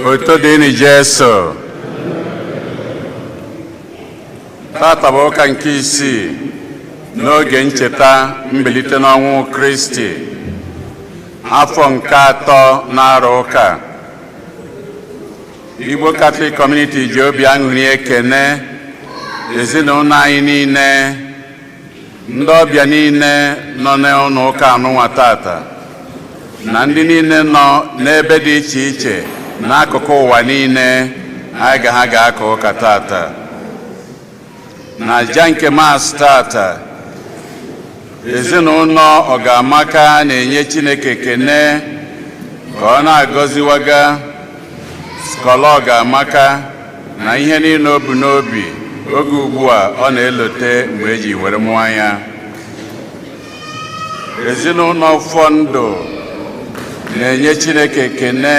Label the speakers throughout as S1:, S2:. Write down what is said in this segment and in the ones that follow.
S1: Oto dini Jesu. Tata bụ ụka nke isii n'oge ncheta mbilite n'ọnwụ Kristi, afọ nke atọ n'arọ ụka. Igbo Catholic Community ji obi aṅụrị ekene ezinụlọ anyị niile, ndị ọbịa niile nọ n'ụlọ ụka anụnwa tata, na ndị niile nọ n'ebe dị iche iche n'akụkụ ụwa niile anyị ga-aka ụka tata. Na aja nke Maasị tata, ezinụlọ Ọgamaka na-enye Chineke ekene ka ọ na-agọziwaga Skọla Ọgamaka na ihe niile o bu n'obi oge ugbu a ọ na-elote mgbe eji were mụọ ya. Ezinụlọ Ụfọndụ na-enye Chineke ekene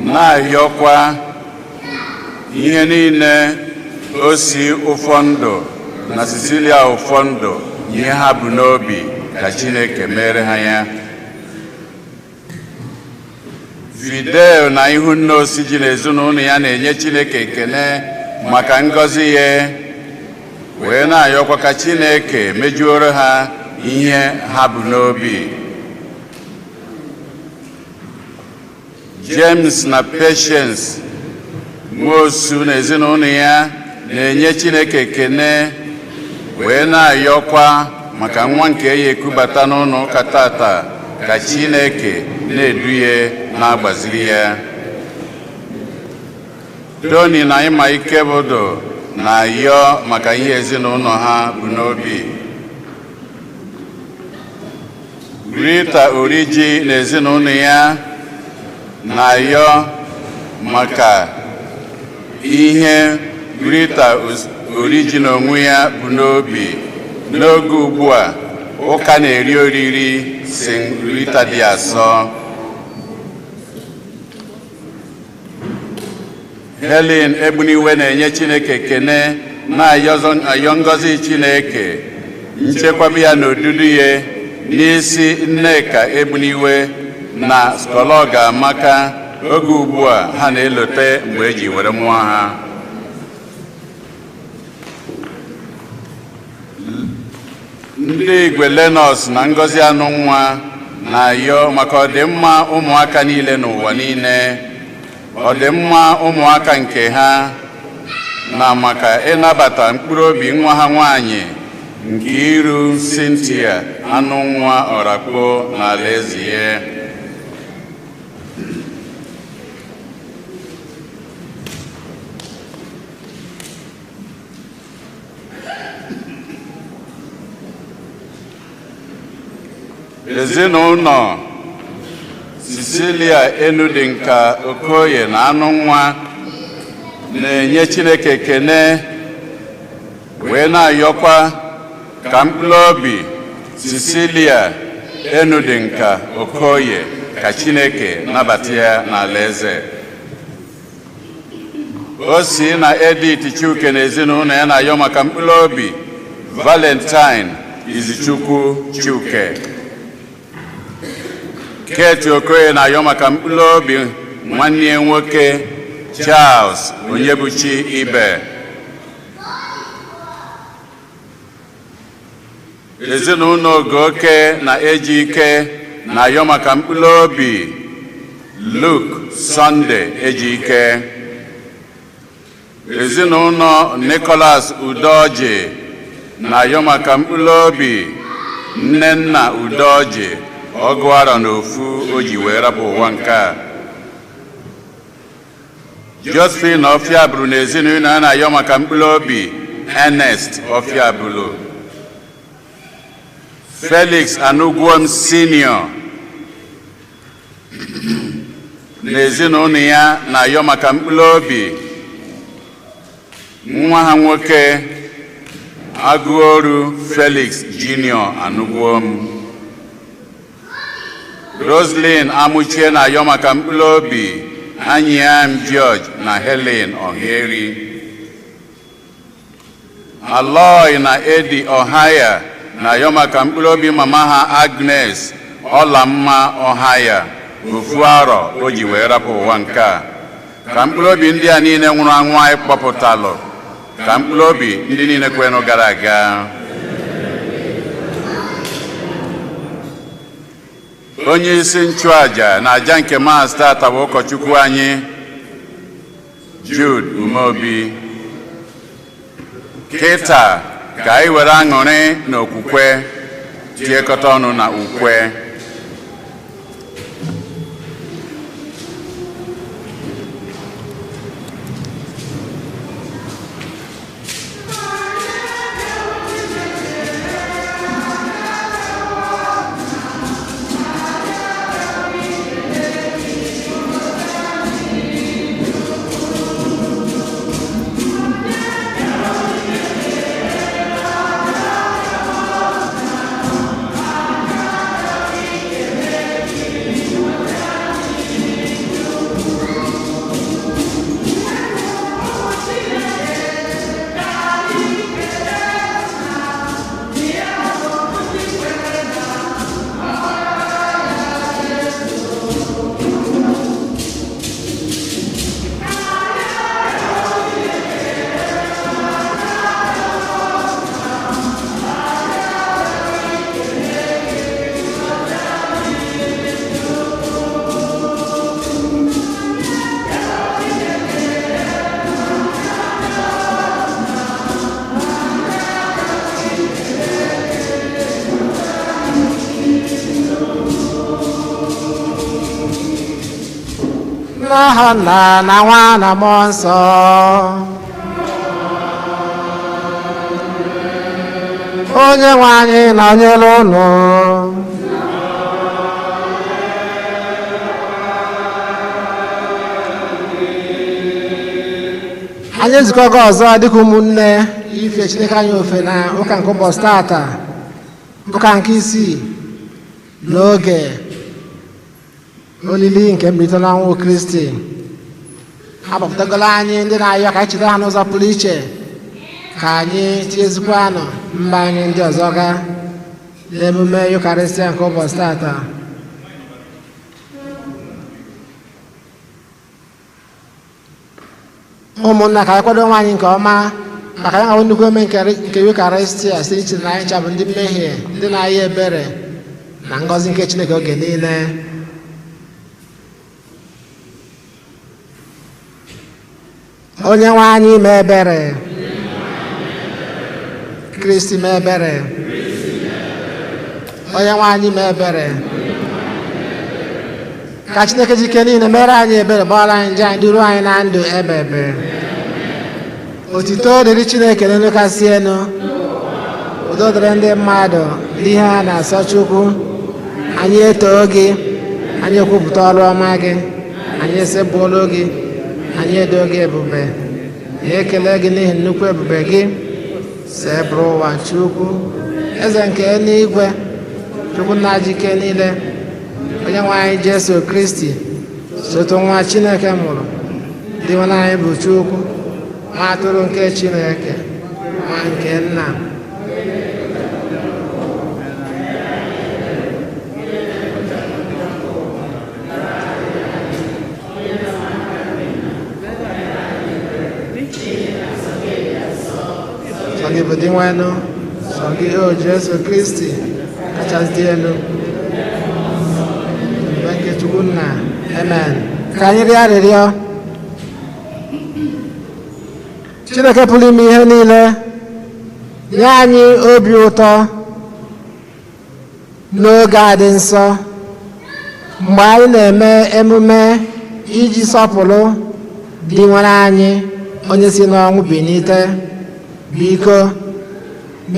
S1: na-ayọkwa ihe niile o si Ụfọndụ na Cecilia Ụfọndụ ihe ha bụ n'obi ka Chineke mere ha ya. Fidel na Ihunne Osiji na ezinụlọ ya na-enye Chineke ekene maka ngọzi ya, wee na-ayọkwa ka Chineke mejuoro ha ihe ha bụ n'obi. James na Patience Nwosu na ezinụlọ ya na-enye Chineke ekene, wee na-ayọkwa maka nwa nke ya ekubata n'ụlọ ụka tata ka Chineke na-eduye na-agbaziri ya. Tony na Ịma Ikebodo na-ayọ maka ihe ezinụlọ ha bụ n'obi. Rita Oriji na ezinụlọ ya na-ayọ maka ihe Rita Oriji na onwe ya bụ n'obi n'oge ugbu a ụka na-eri oriri St. Rita dị Asọ. Helen Egbuniwe na-enye Chineke ekene na-ayọ ngọzi Chineke nchekwaba ya n'odudu ya n'isi Nneka Egbuniwe na Skọla Ọgamaka oge ugbu a ha na-elote mgbe eji were mụọ ha. Ndị Igwe Lenọs na Ngọzi Anụnwa na-ayọ maka ọdịmma ụmụaka niile n'ụwa niile, ọdịmma ụmụaka nke ha, na maka ịnabata mkpụrụ obi nwa ha nwanyị nke Iru Cynthia Anụnwa Ọrakpo na alaeze ya. Ezinụlọ Cecilia Enudinka Okoye na Anụnwa na-enye Chineke ekene, wee na-ayọkwa ka mkpụrụ obi Cecilia Enudinka Okoye ka Chineke nabata ya n'alaeze. O si na Edith Chuke na ezinụlọ ya na-ayọ maka mkpụrụ obi Valentine Izichukwu Chuke. Kate Okoye na-ayọ maka mkpụrụ obi nwanne ya nwoke Charles Onyebuchi Ibe. Ezinụlọ Ogoke na Ejike na-ayọ maka mkpụrụ obi Luke Sunday Ejike. Ezinụlọ Nicholas Udoji na-ayọ maka mkpụrụ obi Nnenna Udoji ọgụara n'ofu o ji wee rapụ ụwa nke a. Josephine Ofiabulu na ezinụlọ ya na-ayọ maka mkpụrụ obi Ernest Ofiabulu. Felix Anugwuom Senior na ezinụlọ ya na-ayọ maka mkpụrụ obi nwa ha nwoke Agụoru Felix Junior Anugwuom. Roslyn Amuchie na-ayọ maka mkpụrụ obi Anyịam George na Helen Ohieri. Aloy na Eddie Ohaya na-ayọ maka mkpụrụ obi mama ha Agnes Ọlamma Ohaya ofu arọ o ji wee rapụ ụwa nke a. Ka mkpụrụ obi ndị a niile nwụrụ anwụ anyị kpọpụtalụ, ka mkpụrụ obi ndị niile kwenụ gara aga. Onye isi nchụaja na aja nke Maazị tata bụ ụkọchukwu anyị Jude Umeobi. Kịta ka anyị were aṅụrị na okwukwe tiekọta ọnụ na ukwe.
S2: N'aha Nna na Nwa na Mmụọ Nsọ. Onye nwe anyị nọnyere unu. Anyị ezukọgo ọzọ dịka ụmụnne ife Chineke anyị ofe na ụka nke ụbọchị tata, ụka nke isii n'oge olili nke mbilite n'ọnwụ Kristi. Agbapụtagolo anyị ndị na-ayọ ka anyị cheta ha n'ụzọ pụrụ iche, ka anyị tinyezikwanụ mba anyị ndị ọzọ ga n'emume Yukarịstịa nke ụbọchị tata. Ụmụnna, ka anyị kwado onwe anyị nke ọma maka ya ahụ nnukwu eme nke Yukarịstịa si iche na anyị chabụ ndị mmehie, ndị na-ayọ ebere na ngọzi nke Chineke oge niile. Onye nwe anyị mee ebere. Kristi mee ebere. Onye nwe anyị mee ebere. Ka Chineke jike niile mere anyị ebere, gbaara anyị njọ anyị, duru anyị na ndụ ebebe. Otito dịrị Chineke n'elu kasị elu, udo dịrị ndị mmadụ ndị ihe ha na-asọ Chukwu. Anyị etoo gị, anyị ekwupụta ọrụ ọma gị, anyị esepụrụ gị, anyị edo gị ebube, ekele gị n'ihi nnukwu ebube gị. Sebụrụ ụwa Chukwu, eze nke eluigwe, Chukwu nna jike niile, onye nwe anyị Jesu Kristi, soto nwa Chineke mụrụ, dị nwe anyị bụ Chukwu, nwa atụrụ nke Chineke, nwa nke Nna. Sọ gị bụ dị nwenụ, sọ gị o Jesu Kristi kachasị dị elu, mgbe nke Chukwu Nna. Amen. Ka anyị rịọ arịrịọ. Chineke pụrụ ime ihe niile, nye anyị obi ụtọ n'oge a dị nsọ, mgbe anyị na-eme emume iji sọpụrụ dị nwere anyị onye si n'ọnwụ bilite. Biko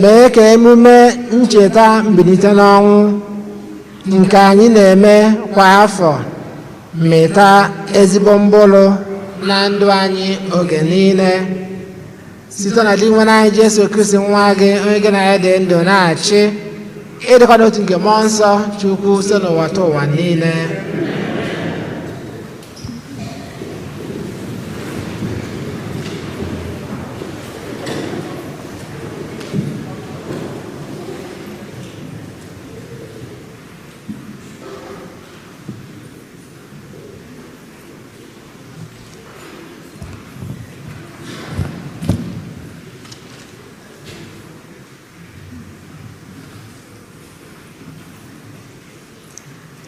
S2: mee ka emume ncheta mbilite n'ọnwụ nke anyị na-eme kwa afọ mịta ezigbo mkpụrụ na ndụ anyị oge niile site na dị nwe anyị Jesu Kristi nwa gị onye gị na ya dị ndụ na-achị ịdịkwa n'otu nke mmụọ nsọ Chukwu site n'ụwa ta ụwa niile.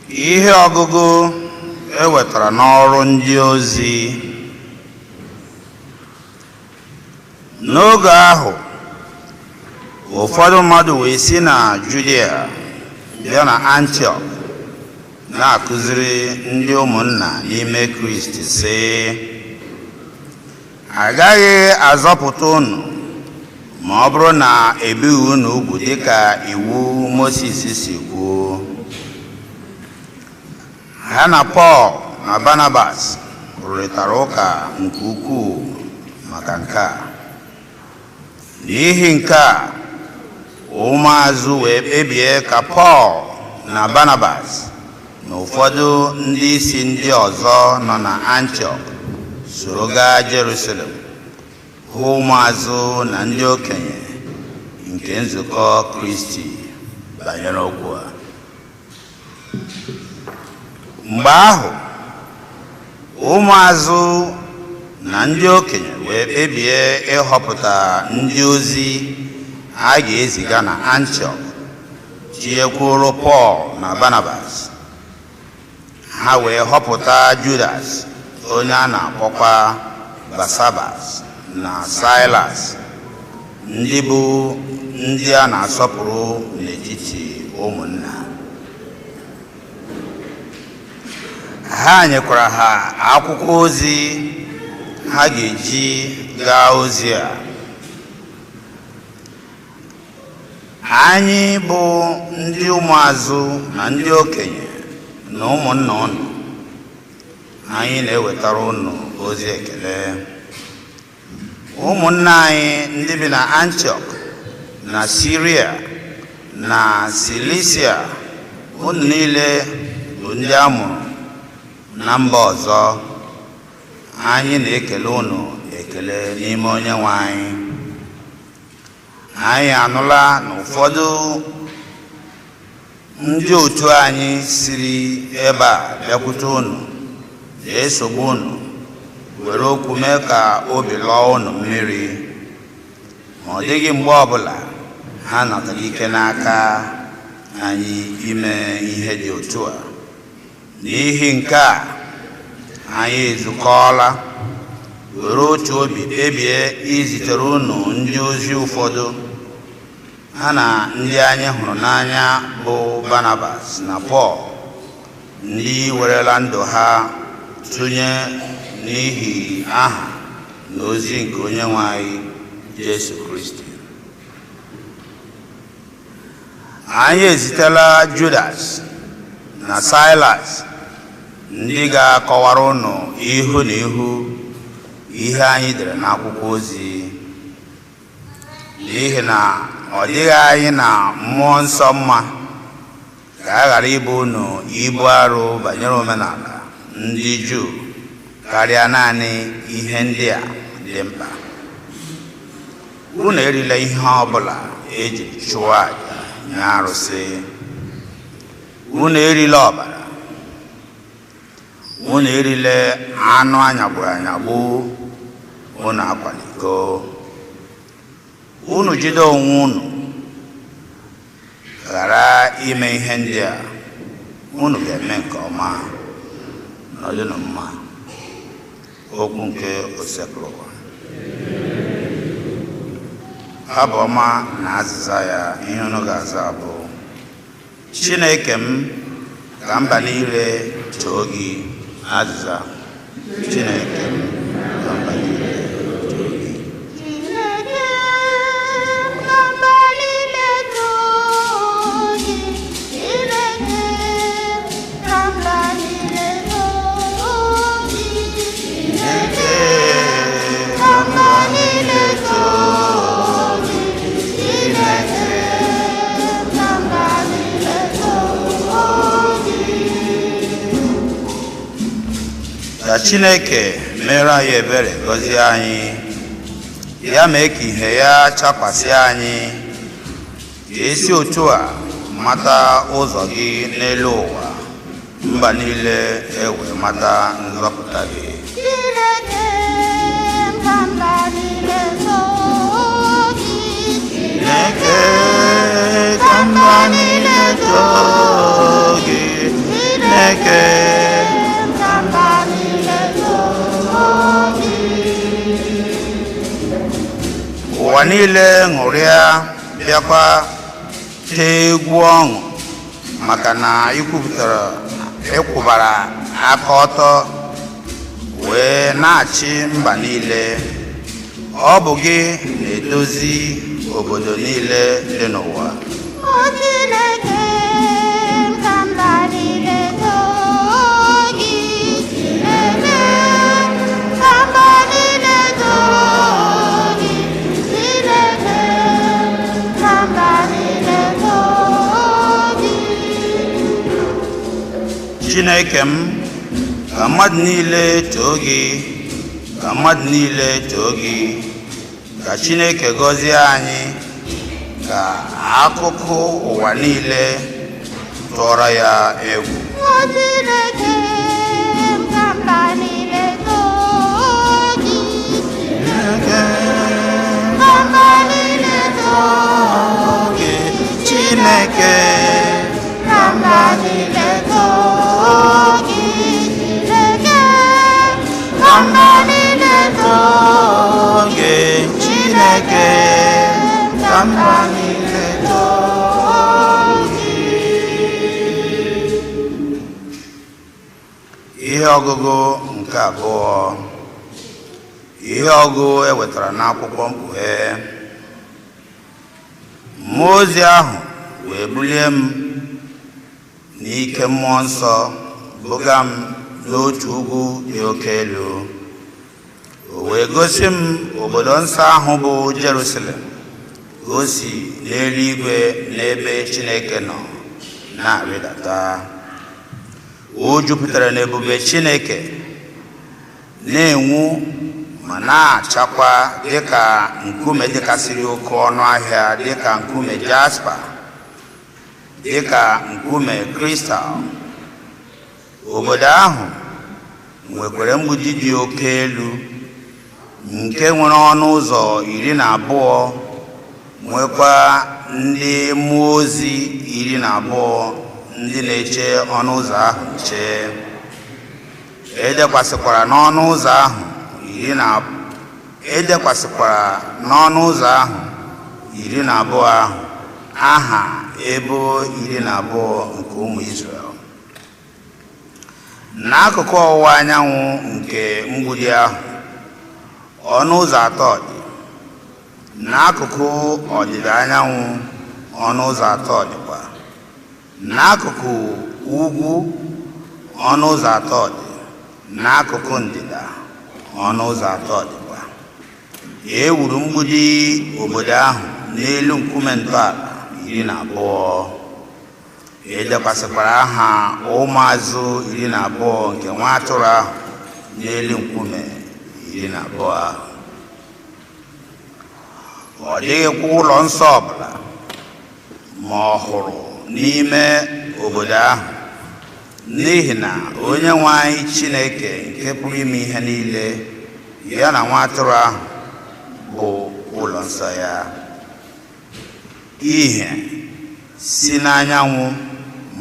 S3: Ihe ọgụgụ ewetara n'ọrụ ndị ozi. N'oge ahụ ụfọdụ mmadụ wee si na Judea bịa na Antioch na-akụziri ndị ụmụnna n'ime Kristi sị, agaghị azọpụta unu ma ọ bụrụ na ebighị unu ugwu dịka iwu Moses si kwuo. Ha na Pọl na Barnabas rụrịtara ụka nke ukwuu maka nke a. N'ihi nke a, ụmụazụ wee kpebie ka Pọl na Barnabas na ụfọdụ ndị isi ndị ọzọ nọ na Antioch soro gaa Jerusalem hụ ụmụazụ na ndị okenye nke nzukọ Kristi banyere okwu a. Mgbe ahụ ụmụazụ na ndị okenye wee kpebie ịhọpụta ndị ozi a ga-eziga na Antioch tinyekwuru Pọl na Barnabas. Ha wee họpụta Judas onye a na-akpọkwa Basabas na Silas, ndị bụ ndị a na-asọpụrụ n'etiti ụmụnna. Ha nyekwara ha akwụkwọ ozi ha ga-eji gaa ozi a. Anyị bụ ndị ụmụazụ na ndị okenye na ụmụnna unu, anyị na-ewetara unu ozi ekele. Ụmụnna anyị ndị bi na Antioch na Syria na Cilicia, unu niile bụ ndị a mụrụ na mba ọzọ, anyị na-ekele unu ekele n'ime Onyenwe anyị. Anyị anụla na ụfọdụ ndị otu anyị siri ebe a bịakwute unu na-esogbu unu were okwu mee ka obi lọọ unu mmiri, ma ọ dịghị mgbe ọbụla ha natara ike n'aka anyị ime ihe dị otu a. N'ihi nke a, anyị ezukọọla were otu obi kpebie izitere unu ndị ozi ụfọdụ, ha na ndị anyị hụrụ n'anya bụ Barnabas na Pọl, ndị werela ndụ ha tụnye n'ihi aha na ozi nke Onyenwe anyị Jesu Kristi. Anyị ezitela Judas na Silas, ndị ga-akọwara unu ihu na ihu ihe anyị dere n'akwụkwọ ozi, n'ihi na ọ dịghị anyị na mmụọ nsọ mma ka a ghara ịbụ unu ibu arụ banyere omenala ndị Juu karịa naanị ihe ndị a dị mkpa. Unu erila ihe ọbụla eji chụọ aja nye arụsị. Unu erila ọbara. Unu erile anụ anyagburu anyagbu. Unu akwala iko. Unu jide onwe unu ghara ime ihe ndị a, unu ga-eme nke ọma n'ọdịnụ mma. Okwu nke Osekpụrụ. Abụ ọma na azịza ya ihe unu ga-aza bụ: Chineke m, ka mba niile too gị. Azịza: Chineke m, ka mba niile too gị. Chineke mere anyị ebere gọzie anyị, ya mee ka ihe ya chakwasị anyị, ka esi otu a mata ụzọ gị n'elu ụwa, mba niile ewe mata nzọpụta gị.
S4: Chineke ka mba niile too gị.
S3: Chineke ka mba niile too gị. Chineke
S4: ka mba niile too gị.
S3: ụwa niile ṅụrịa bịakwa tee egwu ọṅụ maka na ịkwụbara aka ọtọ wee na-achị mba niile. Ọ bụ gị na-edozi obodo niile dị n'ụwa.
S4: O Chineke ka mba niile too gị. Chineke ka mba niile too gị. Chineke ka mba niile too gị.
S3: Chineke m, ka mmadụ niile too gị, ka mmadụ niile too gị, ka Chineke gọzie anyị, ka akụkụ ụwa niile tụọrọ ya egwu.
S4: O Chineke ka mba niile too gị.
S3: Chineke
S4: Ka mba niile too gị.
S3: Chineke
S4: Ka mba niile too gị. Chineke ka mba niile too
S3: gị, Chineke ka mba niile too gị. Ihe ọgụgụ nke abụọ. Ihe ọgụ ewetara n'akwụkwọ Mkpughe. Mmụọ ozi ahụ wee bulie m n'ike mmụọ nsọ, buga m n'otu ugwu dị oke elu. O wee gosi m obodo nsọ ahụ bụ Jerusalem, ka o si n'eluigwe n'ebe Chineke nọ na-arịdata. O jupụtara n'ebube Chineke, na-enwu ma na-achakwa dịka nkume dịkasịrị oke ọnụ ahịa, dịka nkume jaspa, dịka nkume kristal. Obodo ahụ nwekwara mgbidi dị oke elu, nke nwere ọnụ ụzọ 12, nwekwa ndị mmụọ ozi 12 ndị na-eche ọnụ ụzọ ahụ nche. Edekwasịkwara n'ọnụ ụzọ ahụ iri na abụọ ahụ aha ebo 12 nke ụmụ Izrel. N'akụkụ ọwụwa anyanwụ nke mgbidi ahụ, ọnụ ụzọ 3 dị. N'akụkụ ọdịda anyanwụ, ọnụ ụzọ 3 dịkwa. N'akụkụ ugwu, ọnụ ụzọ 3 dị. N'akụkụ ndịda, ọnụ ụzọ 3 dịkwa. E wuru mgbidi obodo ahụ n'elu nkume ntọala 12. Edekwasịkwara aha ụmụazụ 12 nke nwa atụrụ ahụ n'elu nkume 12 ahụ. Ọ dịghịkwa ụlọ nsọ ọbụla ma ọhụrụ n'ime obodo ahụ, n'ihi na onye nwe anyị Chineke nke pụrụ ime ihe niile, ya na nwa atụrụ ahụ bụ ụlọ nsọ ya. Ihe si n'anyanwụ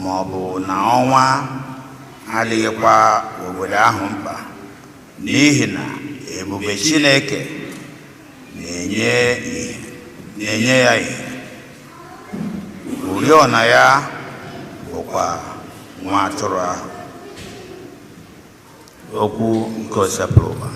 S3: ma ọ bụ na ọnwa adịghịkwa obodo ahụ mkpa, n'ihi na ebube Chineke na-enye ya ihe. Oriọna ya bụkwa nwa atụrụ ahụ. Okwu nke osepụrụ ụwa.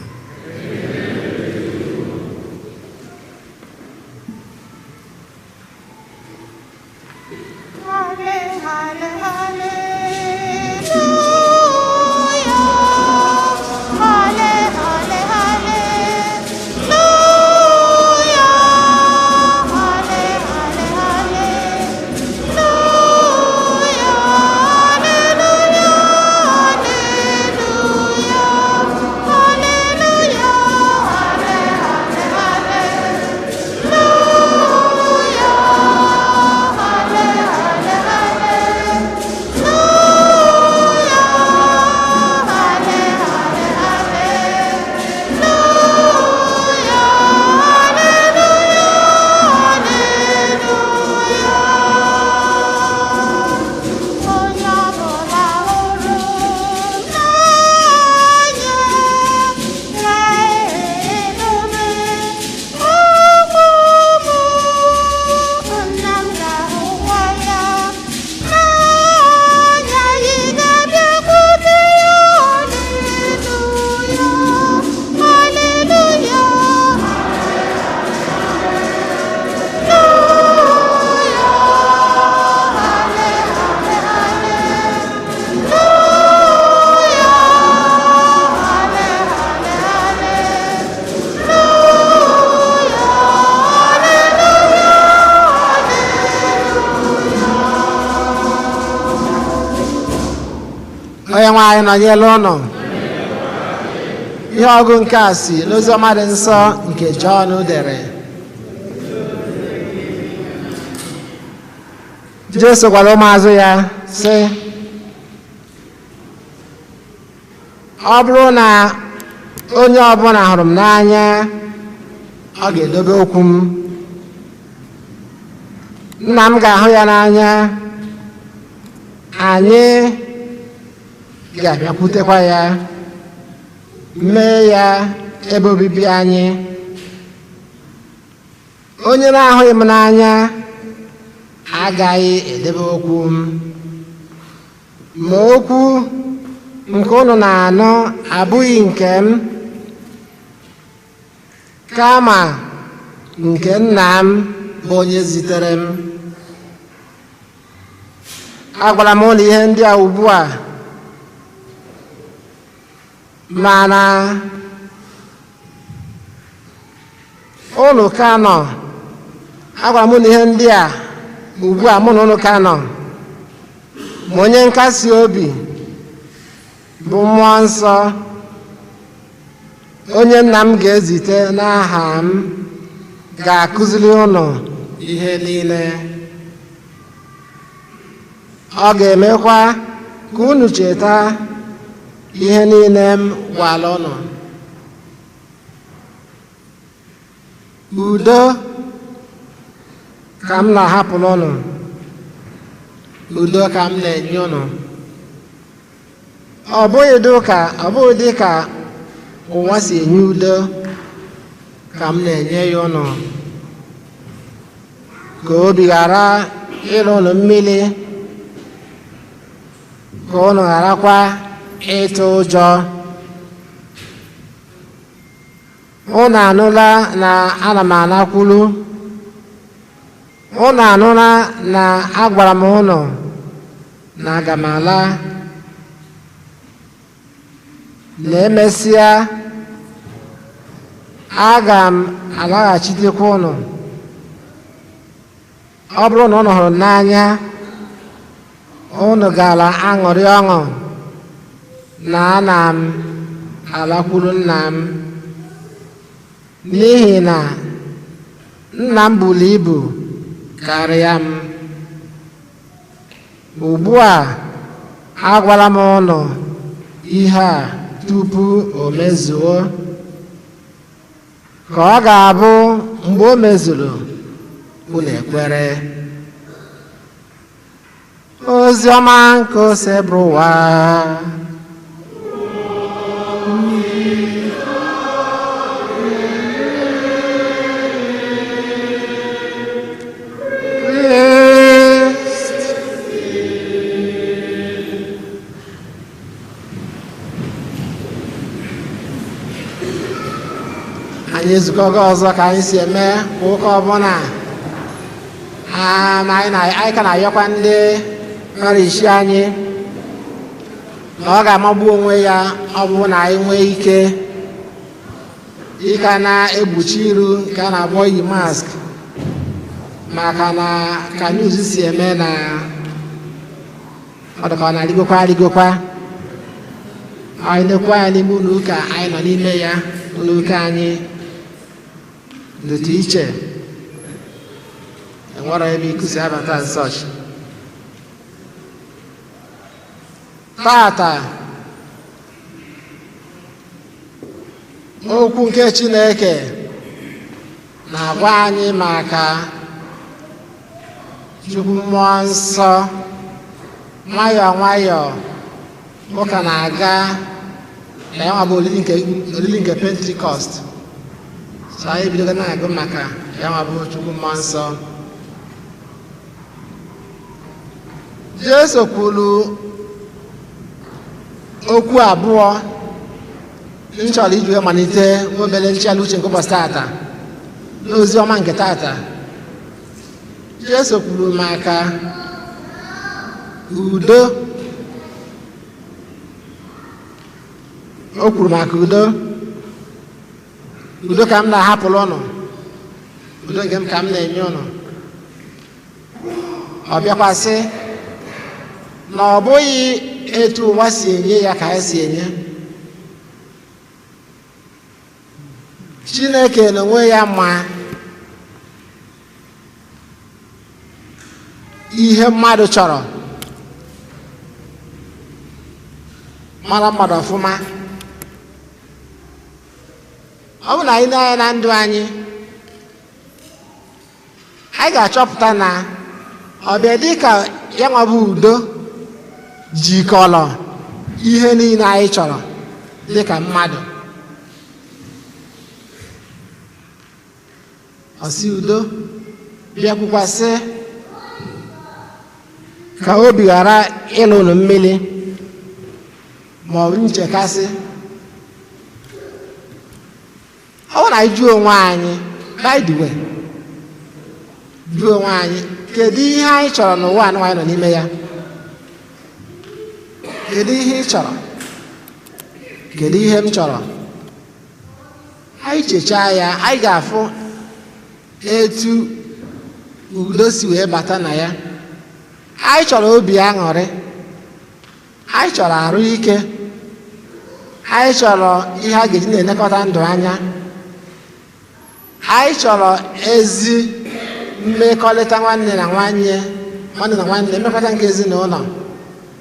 S2: onye nwe anyị nọnyere ụnụ. Ihe ọgụ nke a si n'oziọma dị nsọ nke Jọn dere. Jesu gwara ụmụazụ ya sị, ọ bụrụ na onye ọbụla hụrụ m n'anya, ọ ga-edobe okwu m. Nna m ga-ahụ ya n'anya, anyị ga-abịakwutekwa ya, mee ya ebe obibi anyị. Onye na-ahụghị m n'anya agaghị edebe okwu m. Ma okwu nke unu na-anụ abụghị nke m, kama nke Nna m bụ onye zitere m. Agwara m unu ihe ndị a ugbu a, mana unu ka nọ. Agwara m unu ihe ndị a ugbu a, mụ na unu ka nọ. Ma onye nkasi obi bụ Mmụọ Nsọ, onye Nna m ga-ezite n'aha m, ga-akụziri unu ihe niile. Ọ ga-emekwa ka unu cheta ihe niile m gwara unu. Udo ka m na-ahapụrụ unu, udo ka m na-enye unu. Ọ bụghị dị ka ụwa si enye udo ka m na-enye ya unu. Ka obi ghara ịrụ unu mmiri, ka unu gharakwa ịtụ ụjọ. Unu anụla na ana m anakwulu. Unu anụla na agwara m unu na aga m ala. Na emesịa, aga m alaghachitekwa unu. Ọ bụrụ na unu hụrụ n'anya, unu gara aṅụrị ọṅụ na ana m alakwuru Nna m, n'ihi na Nna m buru ibu karịa m. Ugbu a agwala m unu ihe a tupu o mezuo, ka ọ ga-abụ mgbe o mezuru unu ekwere. Ozi ọma nke ose bụrụ ụwa. Anyị ezukọgo ọzọ ka anyị si eme kwa ụka ọbụla. Anyị ka na-ayọkwa ndị ọrịa anyị na ọ ga-amagbu onwe ya ọ bụrụ na anyị nwee ike ịka na-egbochi iru nke a na-akpọ yi mask, maka na ka news si eme na ọ dịka ọ na-arịgokwa. Anyị nekwa ya n'ime ụlọ ụka anyị nọ n'ime ya. Ụlọ ụka anyị dịtụ iche, enwere ebe ikuzi abata nsọch. Tata okwu nke Chineke na-agwa anyị maka Chukwu Mmụọ Nsọ. Nwayọọ nwayọọ ụka na-aga na ya bụ olili nke Pentikọst. So anyị bidogo na-agụ maka ya bụ Chukwu Mmụọ Nsọ. Jesu kwuru okwu abụọ m chọrọ iji malite obere nchịgharị uche nke ụbọchị tata n'ozi ọma nke tata. Jesu kwuru maka udo. O kwuru maka udo. Udo ka m na-ahapụrụ unu, udo nke m ka m na-enye unu. Ọ bịakwasị na ọ bụghị etu ụwa si enye ya ka anyị si enye. Chineke n'onwe ya ma ihe mmadụ chọrọ, mara mmadụ ọfụma. Ọ bụ na anyị na-anya na ndụ anyị ga-achọpụta na ọbịa dị ka ya nwa bụ udo jikọrọ ihe niile anyị chọrọ dị ka mmadụ. Ọsị udo bịakwukwasị ka obi ghara ịlụ ụlọ mmiri ma ọ bụ nchekasị. Ọ bụ na anyị jụọ onwe anyị, by the way, jụọ onwe anyị, kedu ihe anyị chọrọ n'ụwa anụ anyị nọ n'ime ya? Kedu ihe ị chọrọ? Kedu ihe m chọrọ? Anyị chechaa ya, anyị ga-afụ etu udo si wee bata na ya. Anyị chọrọ obi aṅụrị, anyị chọrọ arụ ike, anyị chọrọ ihe a ga-eji na-elekọta ndụ anya, anyị chọrọ ezi mmekọrịta nwanne na nwanne, mmekọrịta nke ezinụlọ,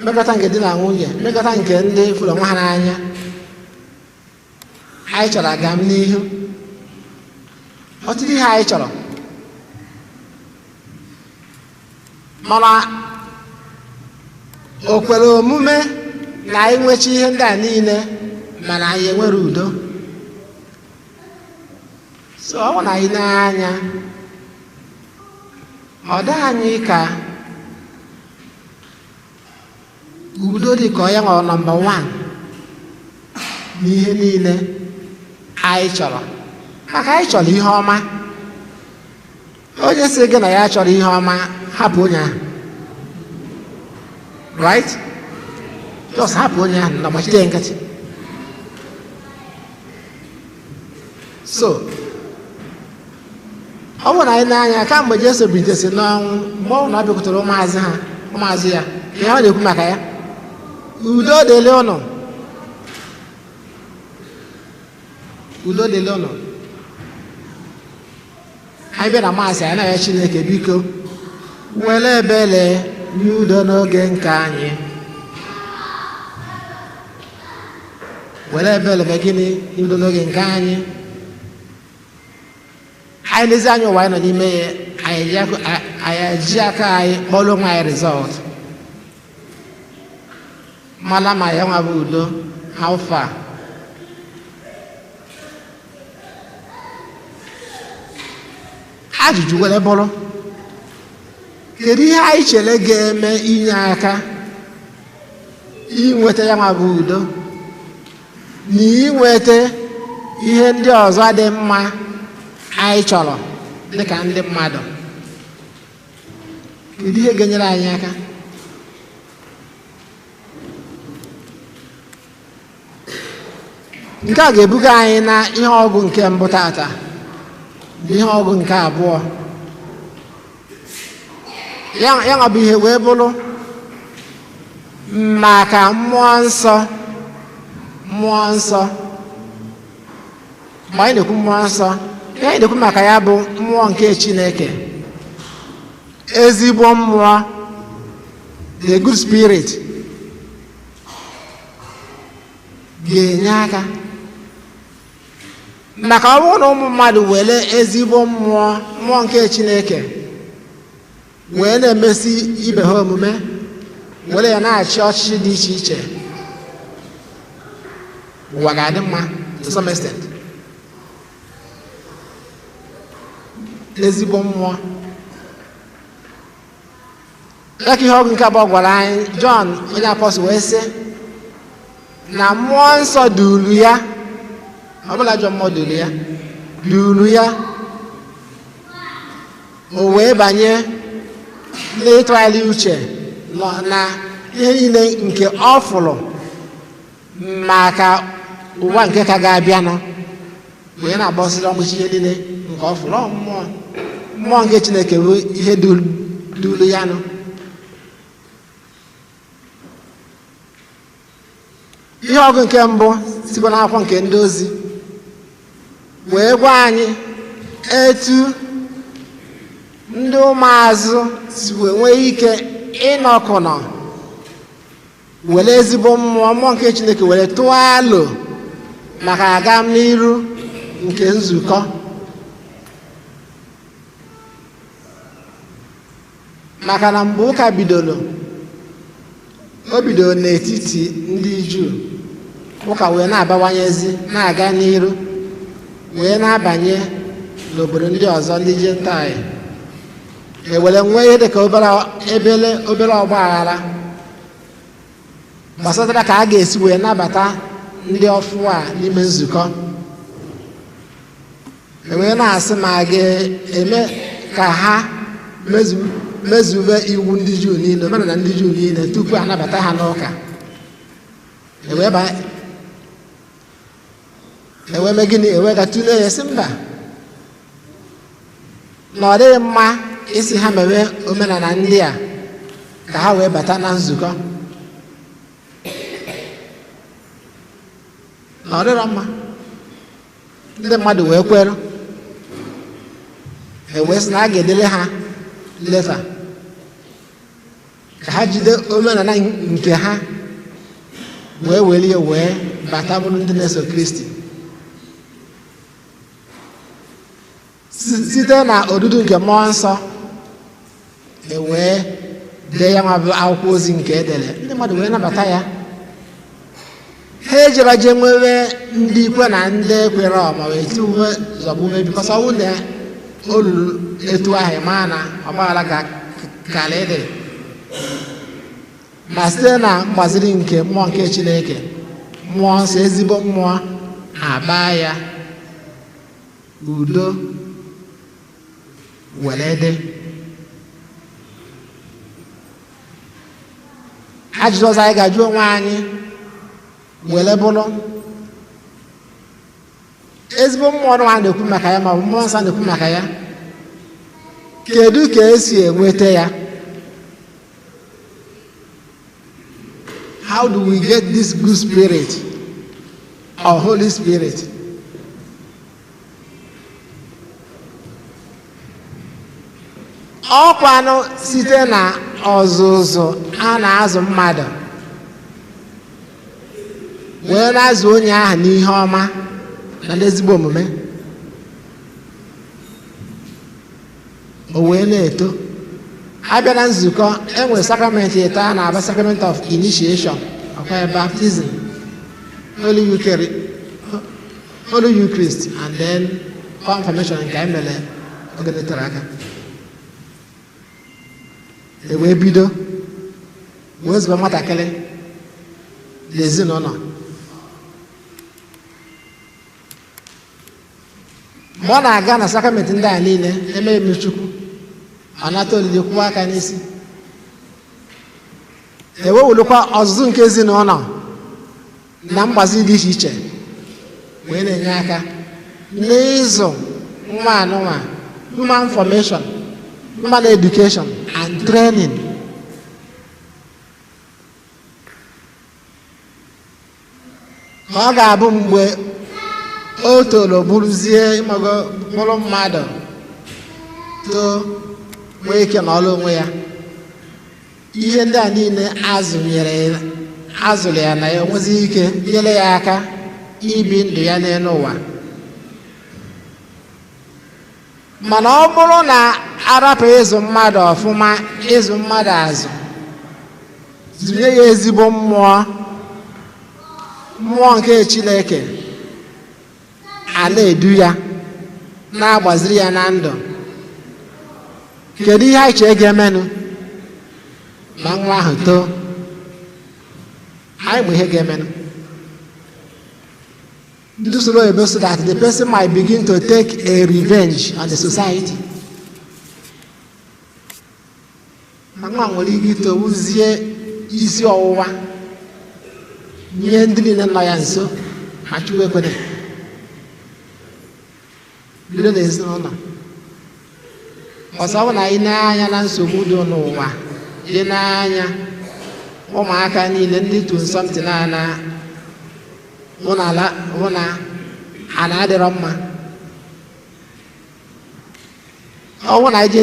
S2: mmekọrịta nke di na nwunye, mmekọrịta nke ndị fụrụ onwe ha n'anya. Anyị chọrọ agam n'ihu. Ọtụtụ ihe anyị chọrọ, mana o kwere omume na anyị nwechi ihe ndị a niile mana anyị enwere udo. So ọ bụ na anyị n'anya, ọ dị anyị ka udo dị ka onye nwere nọmba 1 n'ihe niile anyị chọrọ, maka anyị chọrọ ihe ọma. Onye sị gị na ya chọrọ ihe ọma, hapụ onye ahụ, right? Just hapụ onye ahụ na gbachite nkịtị. So ọ bụ na anyị n'anya, kamgbe Jesu bilitesi n'ọnwụ, mgbe ọ na bịakwutere ụmụazụ ya, ihe ọ na-ekwu maka ya, udo dịrị ụnụ, udo dịrị ụnụ. Anyị bịa na maasị, anyị na-arịọ Chineke, biko were ebere nye udo n'oge nke anyị. Were ebere mee gịnị? Nye udo n'oge nke anyị. Anyị lezi anya ụwa anyị nọ n'ime ya, anyị eji aka anyị kpọrọ onwe anyị rizọt, mara ma ya nwa bụ udo how far. Ajụjụ were bụrụ, kedu ihe anyị chere ga-eme inye aka inweta ya nwa bụ udo na inweta ihe ndị ọzọ dị mma anyị chọrọ dịka ndị mmadụ? Kedu ihe ga-enyere anyị aka? Nke a ga-ebuga anyị na ihe ọgụ nke mbụ tata, ihe ọgụ nke abụọ. Ya nwa bụ ihe wee bụrụ maka mmụọ nsọ. Mmụọ nsọ, mgbe anyị na-ekwu mmụọ nsọ, ihe anyị na-ekwu maka ya bụ mmụọ nke Chineke, ezigbo mmụọ, the good spirit, ga-enye aka. Maka ọ bụrụ na ụmụ mmadụ were ezigbo mmụọ nke Chineke wee na-emesi ibe ha omume, were ya na-achị ọchịchị dị iche iche, ụwa ga-adị mma to some extent. Ezigbo mmụọ, ya ka ihe ọgụ nke abụọ gwara anyị, Jọn onye apọstụl wee sị na mmụọ nsọ duru ya, ọbụla jọ mmụọ duru ya, o wee banye n'ịtụgharị uche na ihe niile nke ọ fụrụ maka ụwa nke ka ga-abịanụ, wee na-agbasiri ọmụchi ihe niile nke ọ fụrụ. Mmụọ nke Chineke bụ ihe duru ya nụ. ihe ọgụ nke mbụ sikwa n'akwụkwọ nke ndị ozi wee gwa anyị etu ndị ụmụazụ si wee nwee ike ịnọkọnọ were ezigbo mmụọ nke Chineke were tụọ alo maka agam n'iru nke nzukọ. Maka na mgbe ụka bidoro, o bidoro n'etiti ndị Juu, ụka wee na-abawanyezi na-aga n'iru wee na-abanye n'obodo ndị ọzọ ndị Jentaịl, ewere nwee ihe dịka obere ọgba aghara gbasatara ka a ga-esi wee nabata ndị ọfụ a n'ime nzukọ. Ewee na-asị ma a ga-eme ka ha mezube iwu ndị Juu niile, mana na ndị Juu niile tupu anabata ha n'ụka. Ewee mee gịnị? Ewee ga tụlee ya sị mba, na ọ dịghị mma isi ha mewe omenala ndị a ka ha wee bata na nzukọ. Na ọ dịrọ mma. Ndị mmadụ wee kwere, ewee sị na a ga-edele ha leta ka ha jide omenala nke ha wee were ya wee bata bụrụ ndị na-eso Kristi site na odudu nke mmụọ nsọ. Ewee dee ya ma bụ akwụkwọ ozi nke edere, ndị mmadụ wee nabata ya. Ha ejere je nwere ndị ikwe na ndị ekwere ma wee tiwe zọgbume bikọs ọnwụ na olulu etu ahụ maa na ọgbaghara kala ịdị. Ma site na mgbaziri nke mmụọ nke Chineke, mmụọ nsọ, ezigbo mmụọ, aba ya udo were dị. Ajụjụ ọzọ anyị ga-ajụ onwe anyị were bụrụ, ezigbo mmụọ a na-ekwu maka ya ma ọ bụ mmụọ nsọ na-ekwu maka ya, kedu ka esi enweta ya? How do we get this good spirit or Holy Spirit? Ọkwanụ site na ọzụzụ a na-azụ mmadụ wee na-azụ onye ahụ n'ihe ọma na n'ezigbo omume, o wee na-eto. Abịa na nzukọ, enwere sakramenti ịta a na-aba sacrament of initiation, ọkwa baptism, Holy Eucharist, and then confirmation nke anyị mere oge tere aka. Ewee bido wee zụba nwatakịrị n'ezinụlọ. Mgbe ọ na-aga na sakramenti ndị a niile, ememe Chukwu, ọ nata olili, kwụọ aka n'isi. Ewewulukwa ọzụzụ nke ezinụlọ na mgbazi dị iche iche wee na-enye aka n'ịzụ nwa anụnwa, human formation, human education and training. Ọ ga-abụ mgbe o toro bụrụzie bụrụ mmadụ too nwee ike n'ọrụ onwe ya, ihe ndị a niile azụrụ ya na ya onwezi ike nyere ya aka ibi ndụ ya n'elu ụwa. Mana ọ bụrụ na arapụ ịzụ mmadụ ọfụma, ịzụ mmadụ azụ, zụnye ya ezigbo mmụọ nke Chineke, a na-edu ya, na-agbaziri ya na ndụ, kedu ihe anyị chee ga-emenụ ma nwa ahụ too? Anyị bụ ihe ga-emenụ. Ndị usoro oyibo so that the person might begin to take a revenge on the society. Ma nwa nwere ike itowuzie isi ọwụwa nye ndị niile nọ ya nso, ma Chukwu ekwere. Bido n'ezinụlọ. Ọsọ bụ na anyị na-anya na nsogbu dị n'ụwa, dị n'anya ụmụaka niile ndị tu nsọmpi na hụ na ana adịrọ mma. Ọnwụ na ije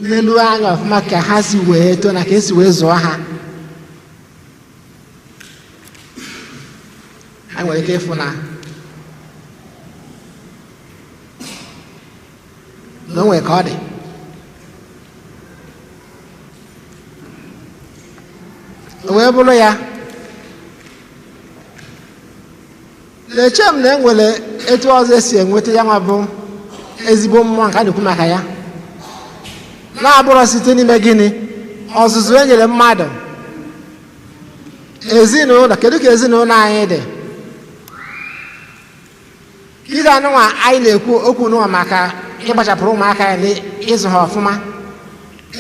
S2: n'elu anya ọfụma ka ha si wee too na ka esi wee zụọ ha, ha nwere ike ịfụ na onwe ka ọ dị. O wee bụrụ ya na-eche m na enwere etu ọzọ esi enweta ya nwa bụ ezigbo mmụọ nke a na-ekwu maka ya, na-abụrụ site n'ime gịnị? Ọzụzụ e nyere mmadụ. Ezinụlọ, kedu ka ezinụlọ anyị dị? Ị ga-anụnwa anyị na-ekwu okwu n'ụwa maka ịgbachapụrụ ụmụaka ya na ịzụ ha ọfụma.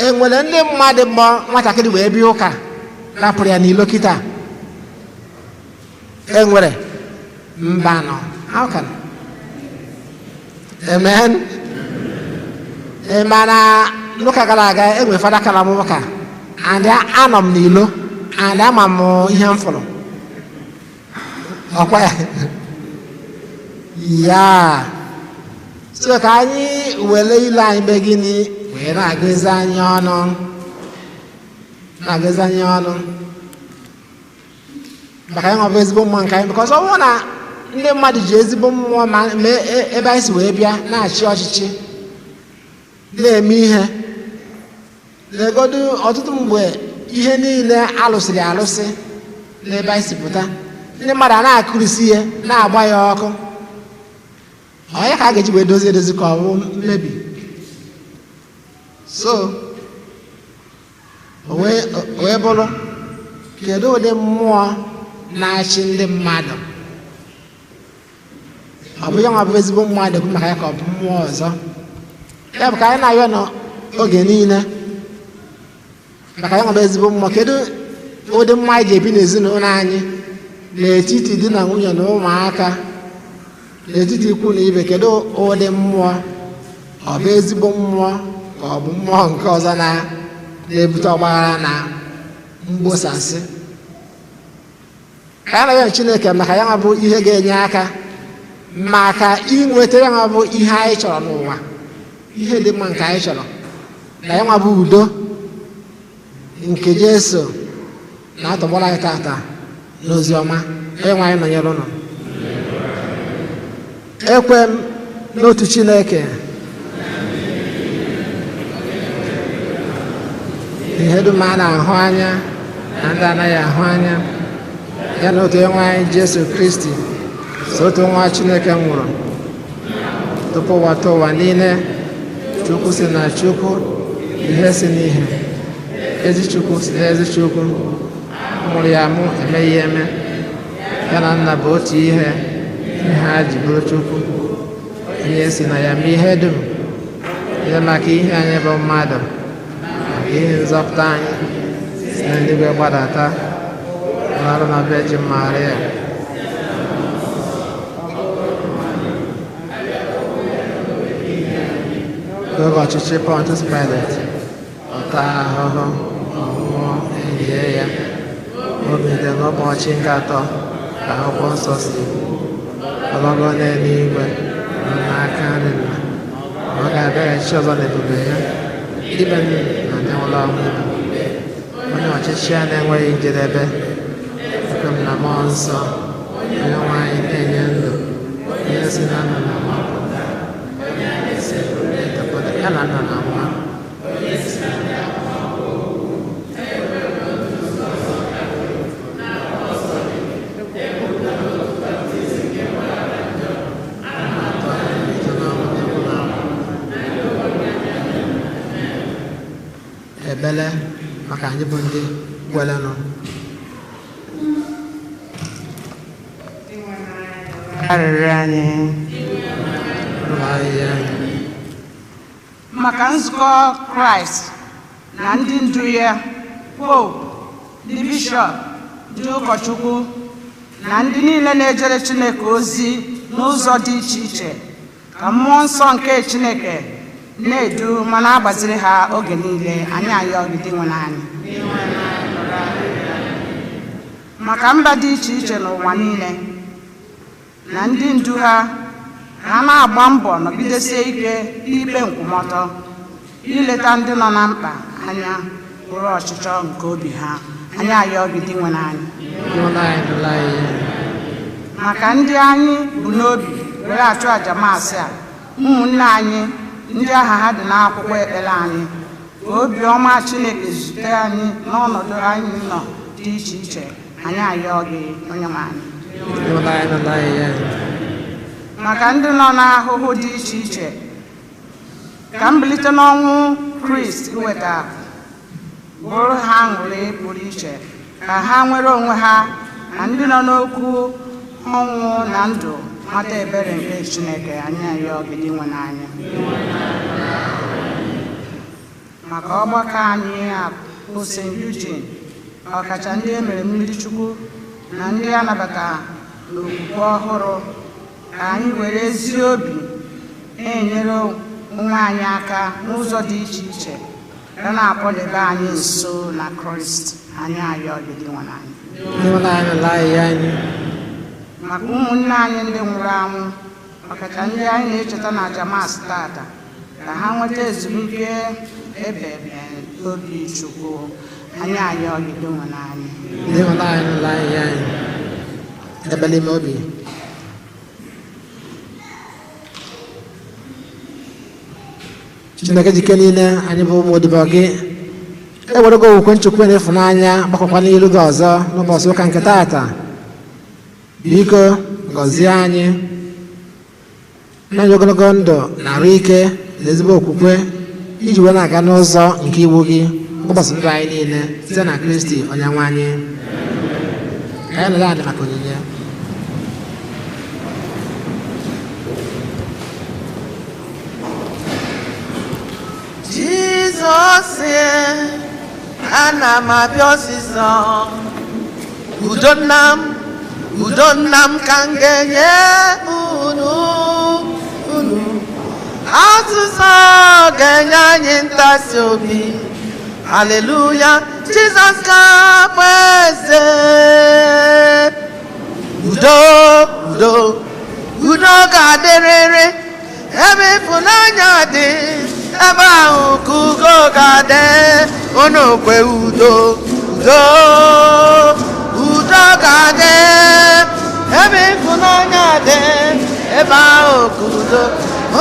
S2: Enwere ndị mmadụ mbọ nwatakịrị wee bịa ụka rapụrụ ya n'ilo kịta? Enwere? Mba nọ. How can? Amen. Mana n'ụka gara aga enwere fada kara m ụka, and anọ m n'ilo, and ama m ihe m fụrụ. Ọkwa ya? Ya. So ka anyị were ile anyị be gịnị wee na-agụzi anyị ọnụ, maka anyị nwabụ ezigbo mmụọ nke anyị, because ọ bụrụ na ndị mmadụ ji ezigbo mmụọ ma ebe anyị si wee bịa na-achị ọchịchị na-eme ihe, na-egodu ọtụtụ mgbe ihe niile alụsịrị alụsị n'ebe anyị si pụta, ndị mmadụ a na-akụrisi ihe na-agba ya ọkụ. Onye ka a ga-eji wee dozie edozi ka ọ bụ mmebi. So o wee bụrụ kedu ụdị mmụọ na-achị ndị mmadụ? Ọ bụ ya nwa bụ ezigbo mmụọ na-ekwu maka ya ka ọ bụ mmụọ ọzọ? Ya bụ ka anyị na-ayọ n'oge niile maka ya nwa bụ ezigbo mmụọ. Kedu ụdị mmụọ anyị ji ebi n'ezinụlọ anyị, n'etiti di na nwunye na ụmụaka, n'etiti ikwu na ibe? Kedu ụdị mmụọ? Ọ bụ ezigbo mmụọ ka ọ bụ mmụọ nke ọzọ na-ebute ọgbaghara na mgbosasị? Ka ya na-ayọ Chineke maka ya nwa bụ ihe ga-enye aka maka inweta ya nwa bụ ihe anyị chọrọ n'ụwa, ihe dị mma nke anyị chọrọ, na ya nwa bụ udo nke Jesu na-atọgbọrọ anyị tata n'ozi ọma. Onye nwe anyị nọnyere ụnụ. Ekwe m n'otu Chineke, ihe dum a na-ahụ anya na ndị anaghị ahụ anya, ya na otu onye nwe anyị Jesu Kristi, so otu nwa Chineke nwụrụ tupu ụwa tụọ ụwa niile. Chukwu si na Chukwu, ihe si n'ihe, ezi Chukwu si n'ezi Chukwu, mụrụ ya mụ, emeghị eme. Ya na Nna bụ otu ihe, ihe ha ji bụrụ Chukwu. Ihe si na ya mee ihe dum, ihe maka ihe anyị bụ mmadụ, maka ihe nzọpụta anyị si na eluigwe gbadata, ọrụ na Virgin Maria. N'oge ọchịchị Pontius Pilate, ọ taa ahụhụ, ọnwụọ, elie ya, o bilite n'ụbọchị nke atọ ka akwụkwọ nsọ si ọlọgọ n'eluigwe nọ n'aka nri Nna. Ọ ga-abịaghachi ọzọ n'ebube ya ibe ndụ na ndị nwụrụ anwụ ibu. Onye ọchịchị ya na-enweghị njedebe, ekwe m na mmụọ nsọ, onye nwe anyị na-enye ndụ, onye si na nna na nwa ya na nna na nwa. Ebele maka anyị bụ ndị kwelenụ.
S5: Arịrịọ anyị maka nzukọ Kraịst na ndị ndu ya, pope, ndị bishọp, ndị ụkọchukwu na ndị niile na-ejere Chineke ozi n'ụzọ dị iche iche, ka mmụọ nsọ nke Chineke na-edu ma na-agbaziri ha oge niile. Anyị ayọ gị dị nwe anyị. Maka mba dị iche iche n'ụwa niile, na ndị ndu ha ha na-agba mbọ nọgidesie ike ikpe nkwụmọtọ ileta ndị nọ na mkpa anya bụrụ ọchịchọ nke obi ha. Anyị ayọ gị dị nwe n'anyị maka ndị anyị bụ n'obi were achụ àjà maasị a, ụmụnne anyị ndị aha ha dị n'akwụkwọ ekpere anyị, ka obiọma Chineke zute anyị n'ọnọdụ anyị nọ dị iche iche. Anyị ayọ gị Onyenwe anyị maka ndị nọ n'ahụhụ dị iche iche, ka mbilite n'ọnwụ Kraịst weta bụrụ ha aṅụrị pụrụ iche, ka ha nwere onwe ha na ndị nọ n'okwu ọnwụ na ndụ mata ebere nke Chineke. Anyị ayọ gị dị nwe n'anya maka ọgbakọ anyị bụ St. Eugene, ọkacha ndị e mere mmiri Chukwu na ndị anabata n'okwukwe ọhụrụ, ka anyị were ezi obi na-enyere onwe anyị aka n'ụzọ dị iche iche ka na-akpọdebe anyị nso na Kraịst. Anyị ayọ gị dị nwe n'anya maka ụmụnne anyị ndị nwụrụ anwụ, ọkacha ndị anyị na-echeta na àjà maasị tata, ka ha nweta ezumike ebe obi Chukwu. Anyị ayọ gị dị nwe n'anya
S2: ebele ime obi. Chineke jike niile anyị bụ ụmụ odibo gị, ewerego okwukwe nchekwa na ịfụnanya gbakọkwa n'ilu gị ọzọ n'ụbọchị ụka nke tata. Biko gọzie anyị na ogologo ndụ na arụ ike na ezigbo okwukwe iji wee na-aga n'ụzọ nke iwu gị ụbọchị ndụ anyị niile site na Kristi Onyenwe anyị. Ka anyị nọrọ adị maka onyinye.
S4: Jizọs ana m abịa ọsịsọ, udo nna m ka m ga-enye unu, asụsọ ga-enye anyị ntasi obi. Haleluya, Jizọs ga-abụ eze. Udo ga-adịrịrị ebe ịfụnanya dị, ebe ahụ ka ugo ga-adị. Unu kwe udo ga-adị ebe ịfụnanya dị, ebe ahụ ka udo.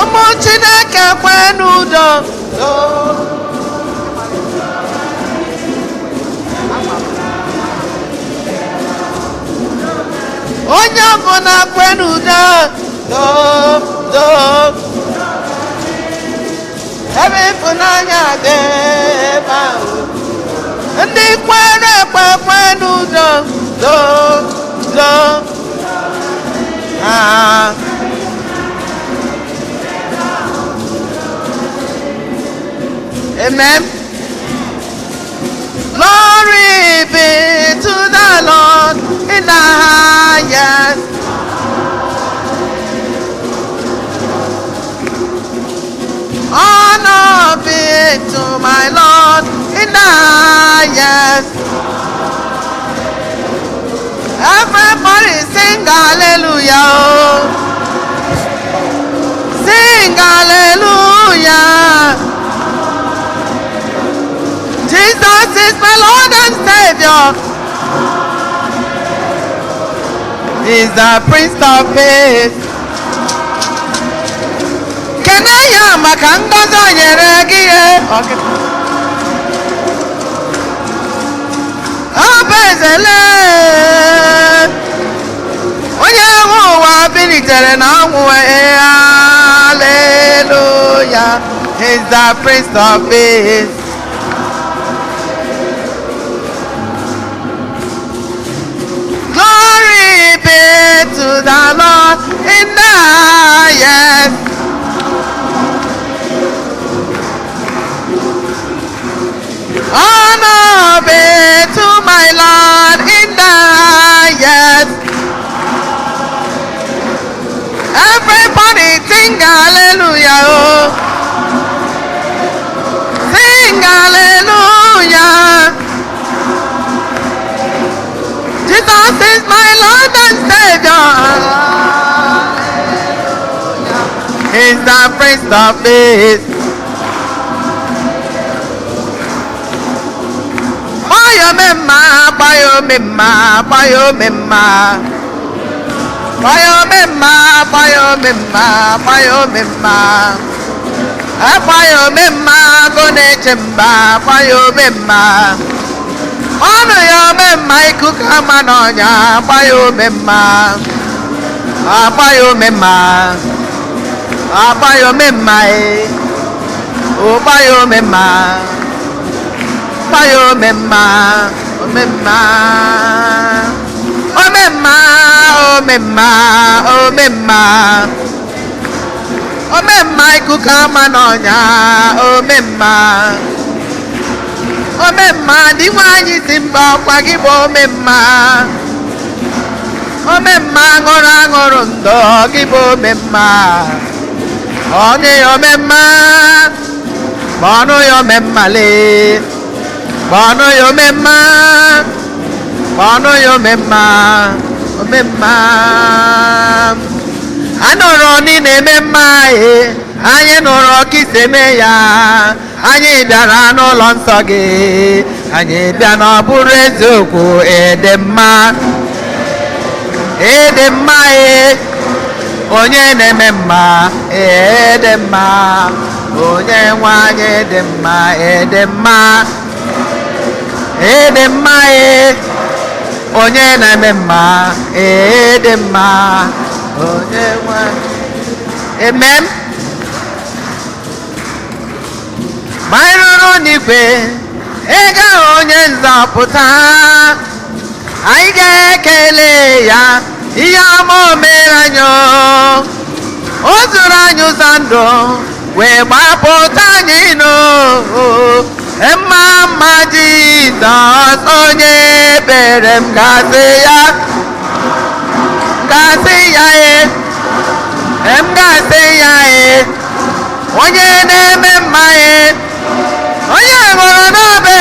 S4: Ụmụ Chineke kwe n'udo. Onye ọbụla kwe n'udo, ebe ịfụnanya dị, ebe ahụ ndị kwere ekwe kwe n'udo. Amen. Glory be to the Lord in the highest. Honor be to my Lord in the highest. Everybody sing hallelujah. Sing hallelujah. Jesus is my Lord and Savior. He's the Prince of Peace. Can I hear maka ngozi o nyere gị? Ọ bụ ezele onye nwe ụwa bilitere na ọnwụ. Hallelujah. He's the Prince of Peace. To the Lord in the highest. Honor be to my Lord in the highest. Everybody sing hallelujah. Sing hallelujah. Jesus is my Lord and Savior. Prince of Peace. Bayomema, Bayomema, Bayomema. Bayomema, Bayomema, Bayomema. Bayomema, Gonechemba, Bayomema. Ono yomema ikuka manonya, Bayomema. Bayomema. Bayomema, oh Bayomema. Bayomema, Omema. Omema, Omema, Omema. Omema ikuka manonya, Omema. Omema diwanyi simba kwa gibo Omema. Omema ngora ngorondo gibo Omema. Onye Omema, bono Omema le. Bono Omema, bono Omema, Omema. Anọrọ n'ime Omema anyị nụrụ kiseme ya, anyị bịara n'ụlọ nsọ gị, anyị bịa n'ọbụrụ eziokwu ịdị mma, ịdị mma onye na-eme mma, ịdị mma, onye nwe anyị ịdị mma, ịdị mma, ịdị mma onye na-eme mma, ịdị mma, onye nwe. Amen. Ma anyị rụrụ n'igwe ịga onye nzọpụta, anyị ga-ekele ya ihe ọma o mere anyị. O zuru anyị ụzọ ndụ wee gbapụta anyị mma mma Jizọs onye ebere m gasị ya, gasị ya m gasị ya onye na-eme mma onye ṅụrụ n'obe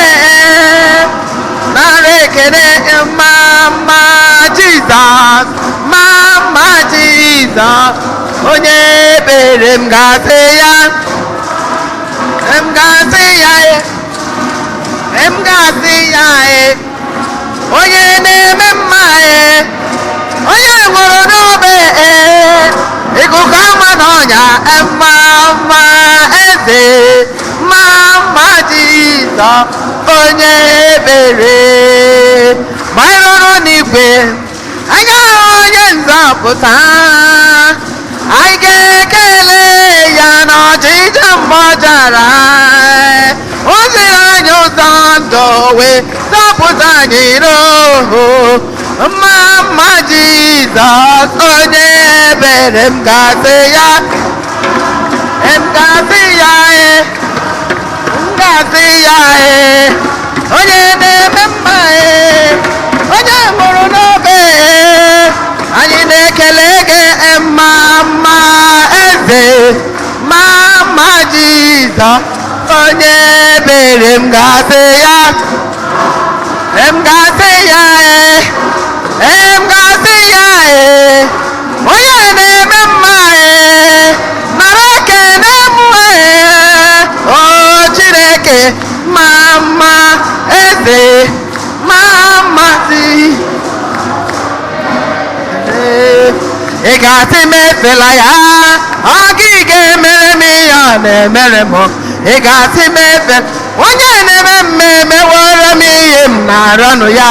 S4: nara ekele mma mma Jizọs, mma mma Jizọs onye ebere m gasị ya, m gasị ya m gasị ya onye na-eme mma onye ṅụrụ n'obe ikuku ama n'ọnya mma mma eze, mma mma Jizọs onye ebere. Ma anyị rụrụ n'igwe anyị ahụ onye nzọpụta, anyị ga-ekele ya n'ọchịchị mgbe ọ jara, o ziri anyị ụzọ ndụ wee zọpụta anyị n'ohu. Mma mma Jizọs onye ebere m gasị ya, m gasị ya m gasị ya onye na-eme mma onye mụrụ n'obe, anyị na-ekele gị mma mma eze, mma mma Jizọs onye ebere m gasị ya, m gasị ya m gasị ya onye na-eme mma nara ekele mma o Chineke, mma mma eze, mma mma ị ga-asị m efela ya, ọ gị ga-emere m ihe ọ na-emere m, ị ga-asị m efe onye na-eme mmemme were m ihe m na-arọnụ ya.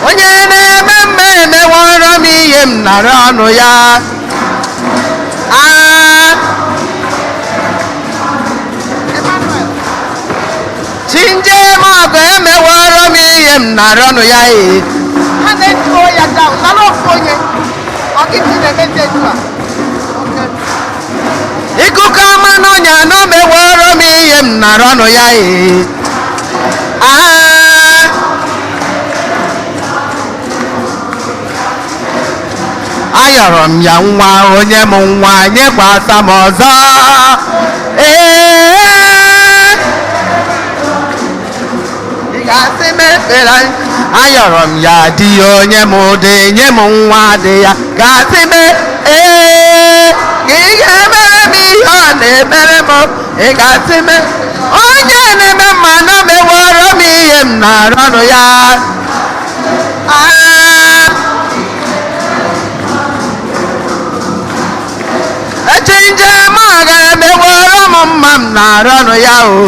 S4: Onye na-eme mmemme were m ihe m na-arọnụ ya. Chinjem ọgụ emeworo m ihe m na-arọnụ ya ha na-etuo ya down nara ofu onye ọkịtị na-emete etu a. Ikuku ọma n'ọnya na o meworo m ihe m na-arọnụ ya ayọrọ m ya nwa, onye m nwa nyekwasa m ọzọ. Ị ga-asị m efere ayọrọ m ya dị onye m ụdị nye m nwa dị ya gasị me ee ị ga-emere m ihe ọ na-emere m ị gasị me onye na-eme mma na meworo m ihe m na-arọnụ ya echi njem ọ gara meworo m mma m na-arọnụ ya o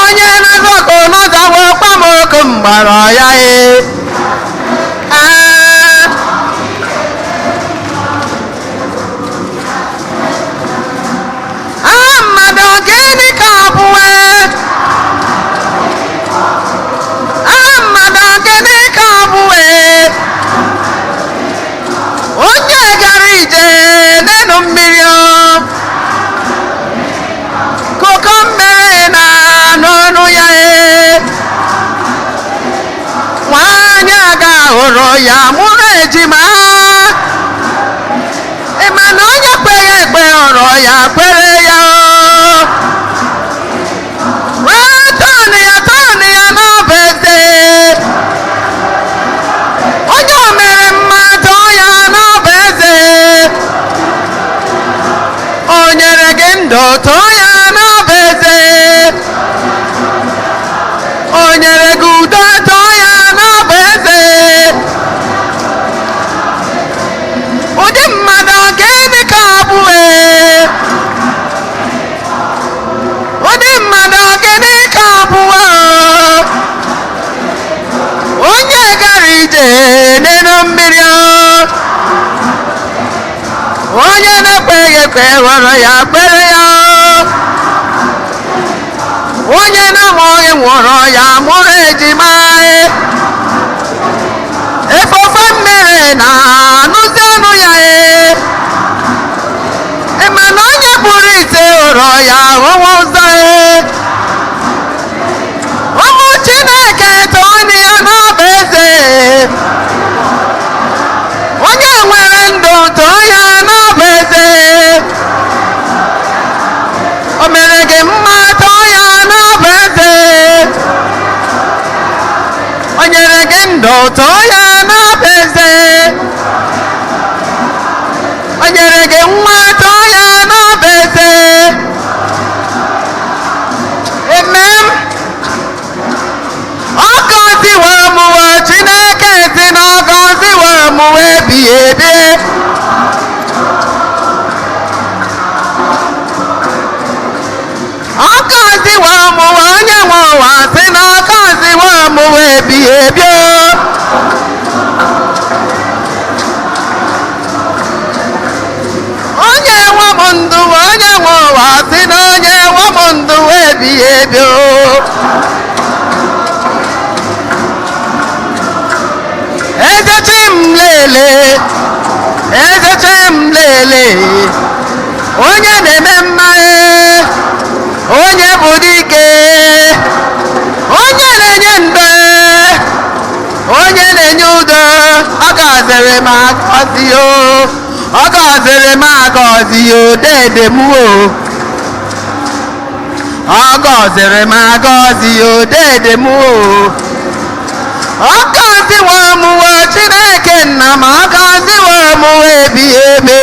S4: onye na-azọkọ n'ụzọ gwakwa m oku mgbara ya mmadụ gịnị ka ọ bụ mmadụ gịnị ka ọ bụ onye gara ije n'elu mmiri koko mmiri na n'ọnụ ya nwanyị aga hụrụ ya mụrụ ejima ịma na onye kpeghị ekpe hụrụ ya kwere ya tọnụ ya n'ọbụ eze onye o mere mmadụ ya n'ọbụ eze o nyere gị ndụ too ya n'ọbụ eze o nyere gị udo too ya n'ọbụ eze ụdị mmadụ gịnị ka ọ bụ ụdị mmadụ gịnị ka ọ bụ onye gara ije n'elu mmiri onye na-ekweghị ekwe hụrụ ya kpere ya onye na-amụghị nwụrụ ya mụrụ ejima efofe mmiri na-anụzi ọnụ ya ịma na onye kpụrụ ite hụrụ ya hụwa ụzọ ụmụ Chineke tọọnụ ya n'ọbụ eze onye nwere ndụ too ya n'ọbụ eze o mere gị mma too ya n'ọbụ eze o nyere gị ndụ too ya n'ọbụ eze o nyere gị nwa too ya n'ọbụ eze amen ọ gọziwo mụwa Chineke si na ọ gọziwo mụwa ebighị ebi ọ gọziwo mụwa onye nwe ụwa si na ọ gọziwo mụwa ebighị ebi onye nwe m ndụ onye nwe ụwa si na onye nwe m ndụ ebighị ebi ezechi m lele ezechi m lele onye na-eme mma onye bụ dike onye na-enye ndo onye na-enye udo ọ gọziri m agọzi ọ gọziri m agọzi dede m ọ gọziri m agọzi dede m ọ gọziwo m Chineke nna m ọ gọziwo m ebighị ebi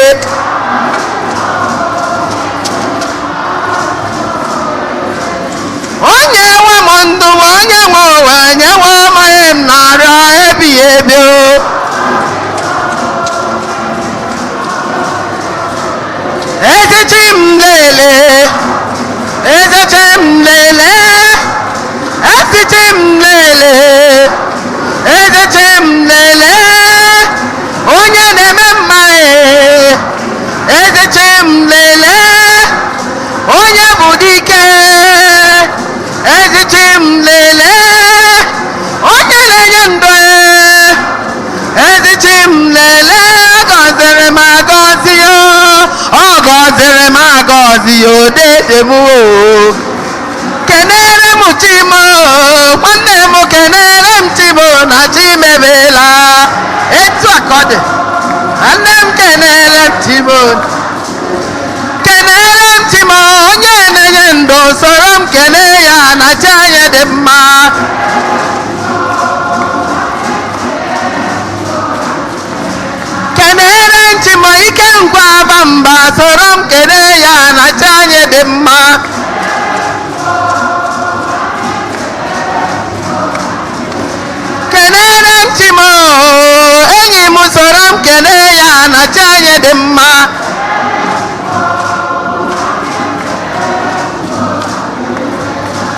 S4: onye nwe m ndụ onye nwe ụwa nyewe amaghị m na-arịọ ebighị ebi ezechi m lele ezechi m lele ezechi m lele ezechi m lele onye na-eme mma ezechi m lele onye bụ dike ezechi m lele onye na-enye ndụ ezechi m lele gọziri m agọzi ọ gọziri m agọzi dede m kenere m chimo nwanne m kenere m chimo na chimebela etu a ka ọ dị nwanne m kenere m chimo kenere m chimo onye ndụ soro m kelee ya na chi anyị dị mma. Kenere nchimo ike nkwa aba mba soro m kelee ya na chi anyị dị mma. Kenere nchimo enyi m soro m kelee ya na chi anyị dị mma.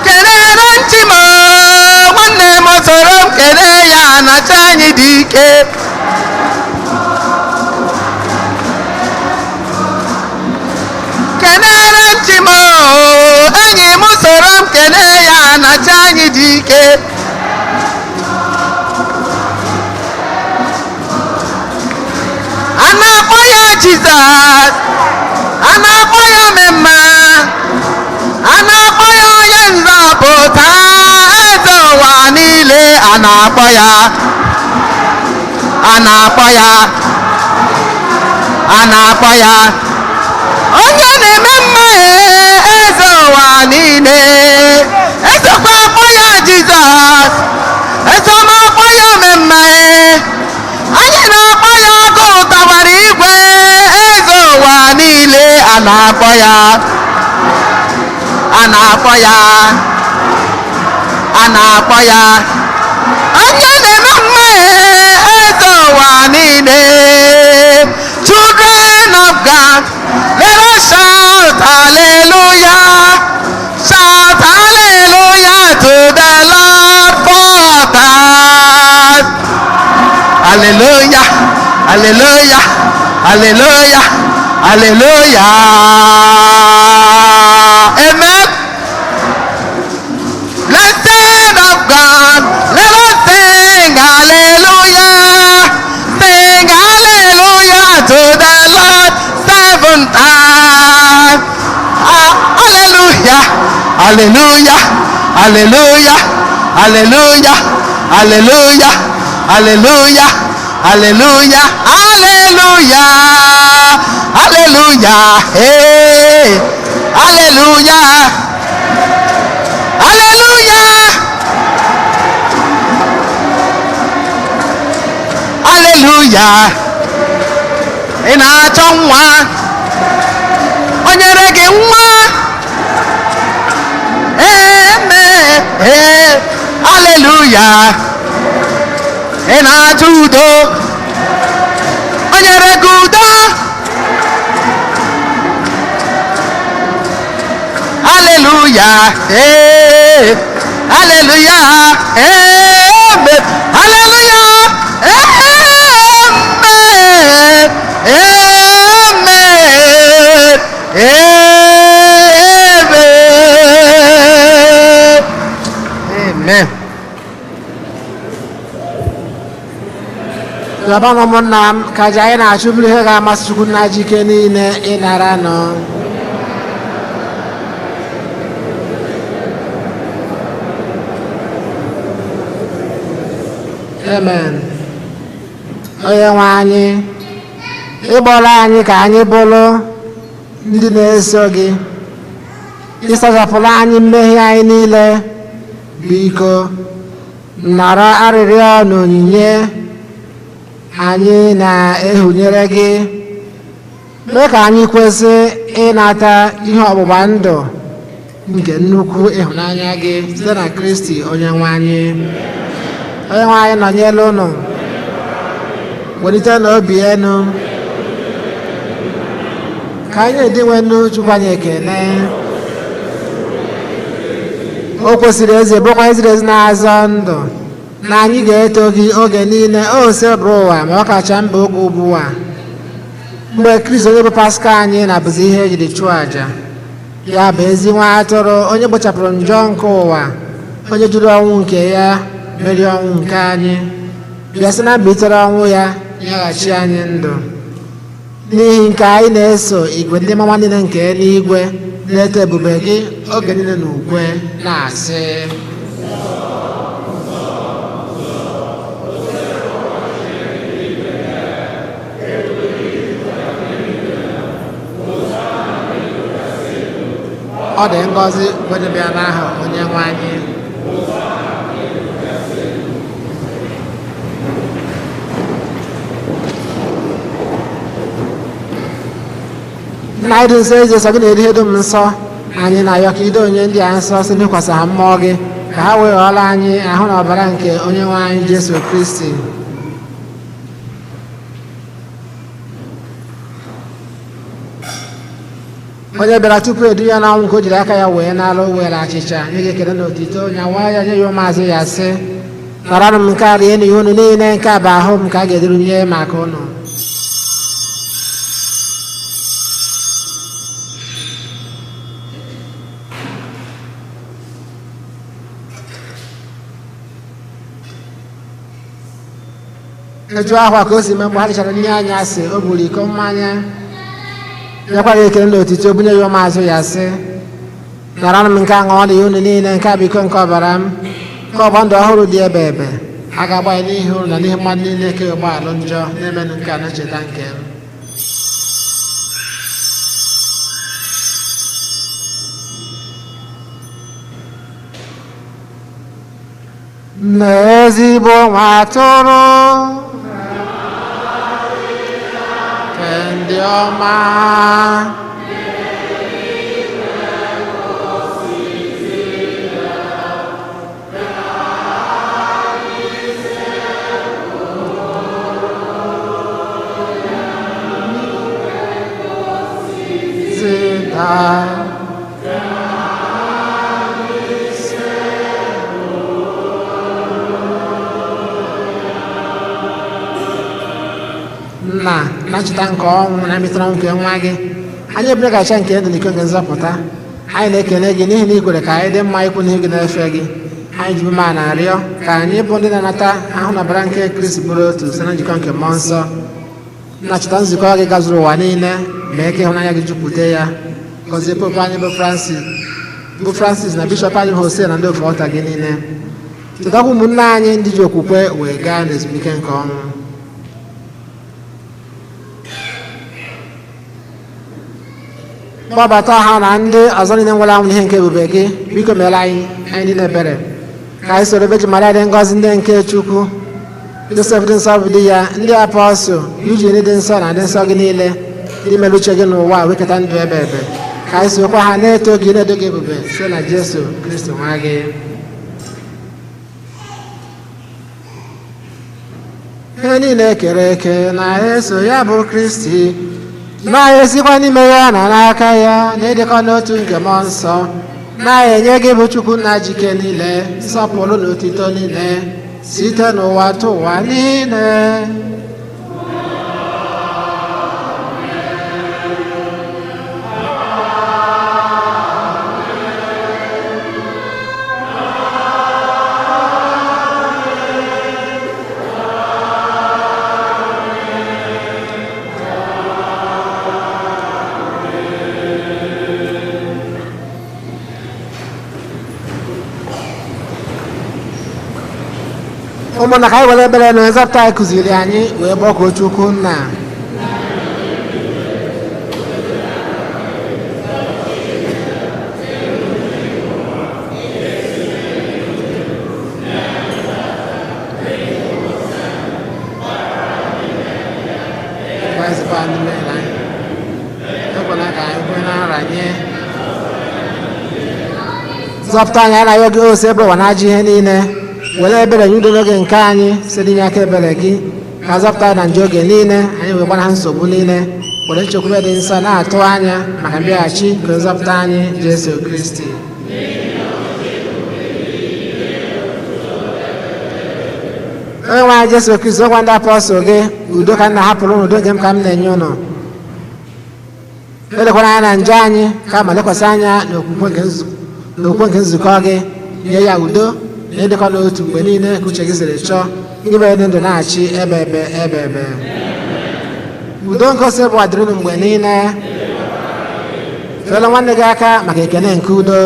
S4: Kenere nchimo nwanne m soro m kelee ya na chi anyị dị ike. Kenere nchimo enyi m soro m kelee ya na chi anyị dị ike. A na-akpọ ya Jizọs, a na-akpọ ya Mmemme, a na-akpọ ya onye nzọpụta eze ụwa niile. A na-akpọ ya, a na-akpọ ya, a na-akpọ ya onye na-eme mma eze ụwa niile. Esokwa akpọ ya Jizọs, esoma akpọ ya Mmemme, anyị na-akpọ ya ọkụ tawara igwe eze ụwa niile. A na-akpọ ya, a na-akpọ ya, a na-akpọ ya onye na-eme mma eze ụwa niile. Children of God, let us shout hallelujah, shout hallelujah to the Lord for us. Hallelujah, hallelujah, hallelujah, hallelujah. Amen. Blessed of God, let us sing hallelujah, sing hallelujah to the Lord 7 times. Hallelujah, hallelujah, hallelujah, hallelujah, hallelujah, hallelujah, hallelujah, hallelujah, hallelujah, hey, hallelujah, hallelujah, hallelujah. Ị na-achọ nwa, o nyere gị nwa. Amen, hallelujah. Ị na-achọ udo, o nyere gị udo. Hallelujah, hey, hallelujah, amen, hallelujah, amen, amen, amen, amen.
S2: Laban ụmụnna m ka ji anyị na-achụburu ihe ga-amasị Chukwu nna ji ike niile ịnara nọ. Amen. Onye nwe anyị, ịkpọrọ anyị ka anyị bụrụ ndị na-eso gị, ịsachapụla anyị mmehie anyị niile. Biko nara arịrịọ na onyinye anyị na-ehunyere gị, mee ka anyị kwesị ịnata ihe ọgbụgba ndụ nke nnukwu ịhụnanya gị site na Kristi onye nwe anyị. Onye nwe anyị nọnyere unu, welite n'obi enu ka anyị na-edinwenu Chukwu anyị ekele. O kwesịrị ezi bụkwa eziri ezi na-azọ ndụ na anyị ga-eto gị oge niile o sebụrụ ụwa ma ọ kacha mba oge ugbu a, mgbe Kristo onye bụ Paska anyị na-abụzi ihe ejiri chụọ àjà ya, bụ ezi nwa atụrụ onye kpochapụrụ njọ nke ụwa, onye jụrụ ọnwụ nke ya merie ọnwụ nke anyị, bịa sị na mbilitere ọnwụ ya nyeghachi anyị ndụ. N'ihi nke anyị na-eso igwe ndị mama niile nke eluigwe na-eto ebube gị oge niile na ukwe na-asị ọ dị ngọzi wedebịa n'aha onye nwe anyị. Nna anyị dị nsọ eze sọ gị na-edi ihe dum nsọ anyị na-ayọ ka ido onye ndị a nsọ si lekwasị ha mmụọ gị ka ha wee ghọọrọ anyị ahụ na ọbara nke onye nwe anyị Jesu Kristi. Onye bịara tupu edu ya n'ọnwụ nke o jiri aka ya wee n'alụ were achịcha nye gị ekele na otito nyawa ya nye ya ụmụazụ ya sị naranụ m nke a rie n'ihe unu niile nke a bụ ahụ m ka a ga-eduru nye maka unu. Eju ahụ ka o si mee mgbe ha richara nri anyị asị o buru iko mmanya nyekwara ekele na otito bunye ya ụmụazụ ya sị naranụ m nke a ṅụọ n'ihe unu niile nke a bụ iko nke ọbara m nke ọgba ndụ ọhụrụ dị ebe ebe a ga-agba ya n'ihe unu na n'ihe mmadụ niile ke ụgbọala njọ na-emenụ nke a na ncheta nke m. N'ezigbo nwa atụrụ nke ndị ọma na ncheta nke ọnwụ na metụrụ nke nwa gị anyị ebere gacha nke ndụ n'iko nke nzọpụta anyị na-ekele gị n'ihi na ị kwere ka anyị dị mma ikwu n'ihe gị na-efe gị anyị ji ma na-arịọ ka anyị bụ ndị na-anata ahụ na ọbara nke Kristi bụrụ otu site na njikọ nke mmụọ nsọ na cheta nzukọ gị gazuru ụwa niile mee ka ịhụnanya gị jupụta ya gọzie pope anyị bụ Francis na bishọp anyị Hosea na ndị ofe ọta gị niile chetakwa ụmụnne anyị ndị ji okwukwe wee gaa n'ezumike nke ọnwụ. Kpọbata ha na ndị ọzọ niile nwere anwụ n'ihe nke ebube gị biko mere anyị niile ebere ka anyị soro Virgin Maria dị ngọzi ndị nke Chukwu Josef dị nsọ bụ di ya ndị apọstụl Eugene dị nsọ na ndị nsọ gị niile ndị mere uche gị n'ụwa wekọta ndụ ebe ebe ka anyị sokwa ha na-eto gị na-edo gị ebube site na Jesu Kristi nwa gị. Ihe niile kere eke na-eso ya bụ Kristi na-esikwa n'ime ya na n'aka ya na-edekọ n'otu nke mmụọ nsọ na-enye gị bụ Chukwu nna jike niile nsọpụrụ na otito niile site n'ụwa tụ ụwa niile. Ụmụnna ka anyị were ebere na nzọpụta anyị kụziri anyị wee gbakọọ Chukwu nna zọpụta anyị anaghị oge ose ebe ụwa na-ajụ ihe niile were ebere nye udo n'oge nke anyị site n'inye aka ebere gị ka zọpụta anyị na njọ oge niile anyị wee gbara nsogbu niile were nchekwube dị nsọ na-atụ anya maka mbịaghachi nke nzọpụta anyị Jesu Kristi. Onye nwe anyị Jesu Kristi ọgwa ndị apọstụl gị udo ka m na-ahapụrụ unu udo nke m ka m na-enye unu elekwara anya na njọ anyị kama lekwasị anya n'okwukwe nke nzukọ gị nye ya udo na ịdịkọ n'otu mgbe niile ka uche gị siri chọọ ndị mere dị ndụ na-achị ebe ebe udo ngosi bụ adịrịnụ mgbe niile fela nwanne gị aka maka ekene nke udo.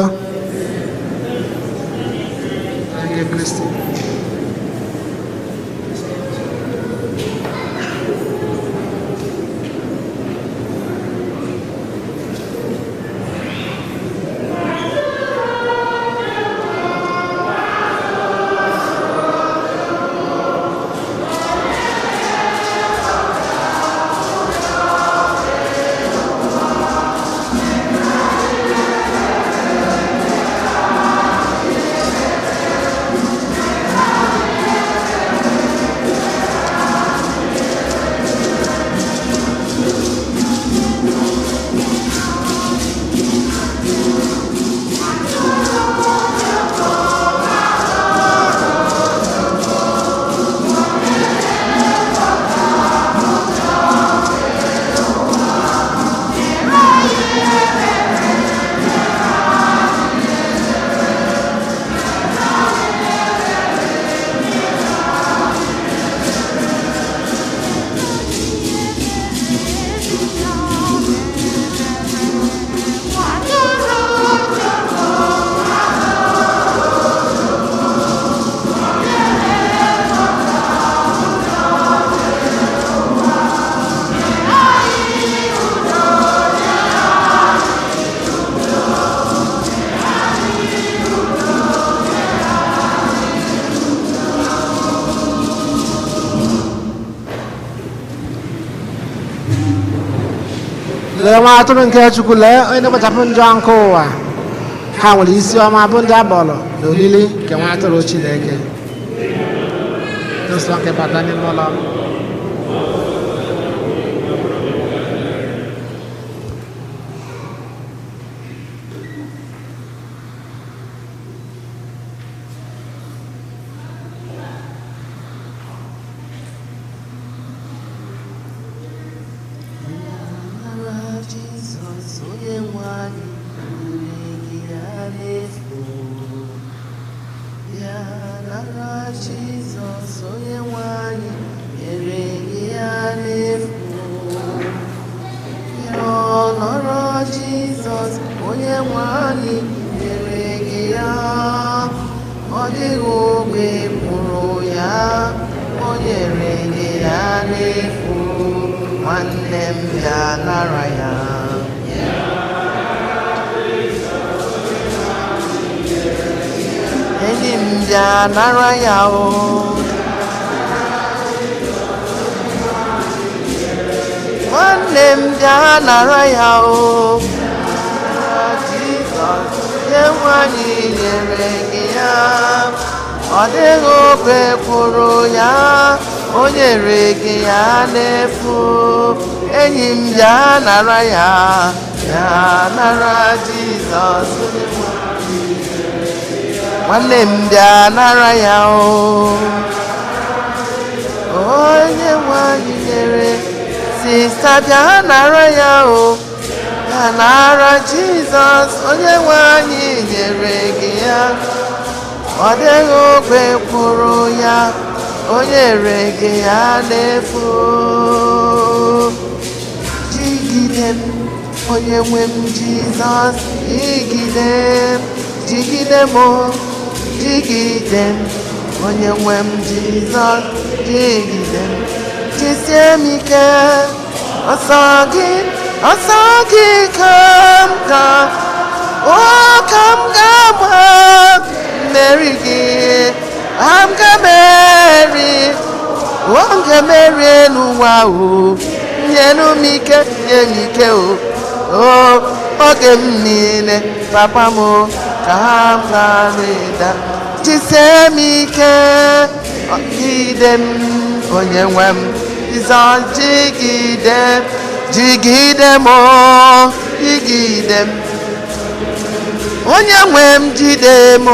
S2: lee nwa atụrụ nke Chukwu, lee onye na-ekpochapụ njọ nke ụwa. Ha nwere isi ọma bụ ndị abọlụ na olili nke nwa atụrụ Chineke. Nsọ nke bata n'ime ụlọ.
S4: Nwanne m bịa nara ya o, onye nwanyị nyere. Sista bịa nara ya o, bịa nara Jizọs, onye nwanyị nyere gị ya. Ọ dịghị ogbe kwụrụ ya, o nyere gị ya n'efu. Jigide m, onye nwe m Jizọs, jigide m, jigide m o. Jigide m, onye nwe m Jizọs, jigide m, jisie m ike. Ọsọ gị ka m ga-agba mmeri gị, ka m ga-emeri, m ga-emeri n'ụwa o. Nyenu m ike, nye m ike o, oge m niile, papa m ka m ga-arịda. Jisie m ike, jigide m, onye nwe m Jizọs, jigide m o, jigide m, onye nwe m jide m o,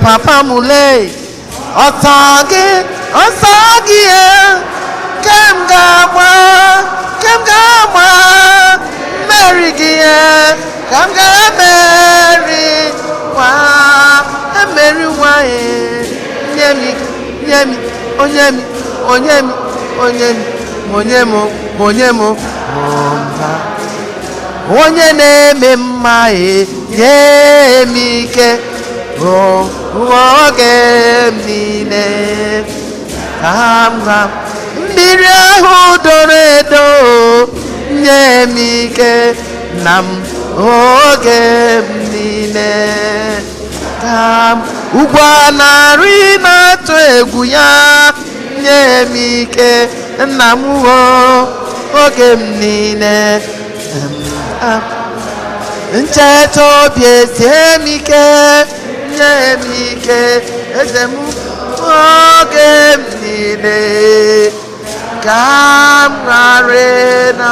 S4: papa m lee. Ọsọ gị ka m ga-agba mmeri gị, ka m ga-emeri onye na-eme mma nye m ike oge m niile. Ka m gwa mmiri ahụ doro edo, nye m ike na m oge m niile. Ka m ugwu a na-arị na-atụ egwu ya, nye m ike nna m oge m niile. Ncheta obi esie m ike, nye m ike eze m oge m niile. Ka m ghara na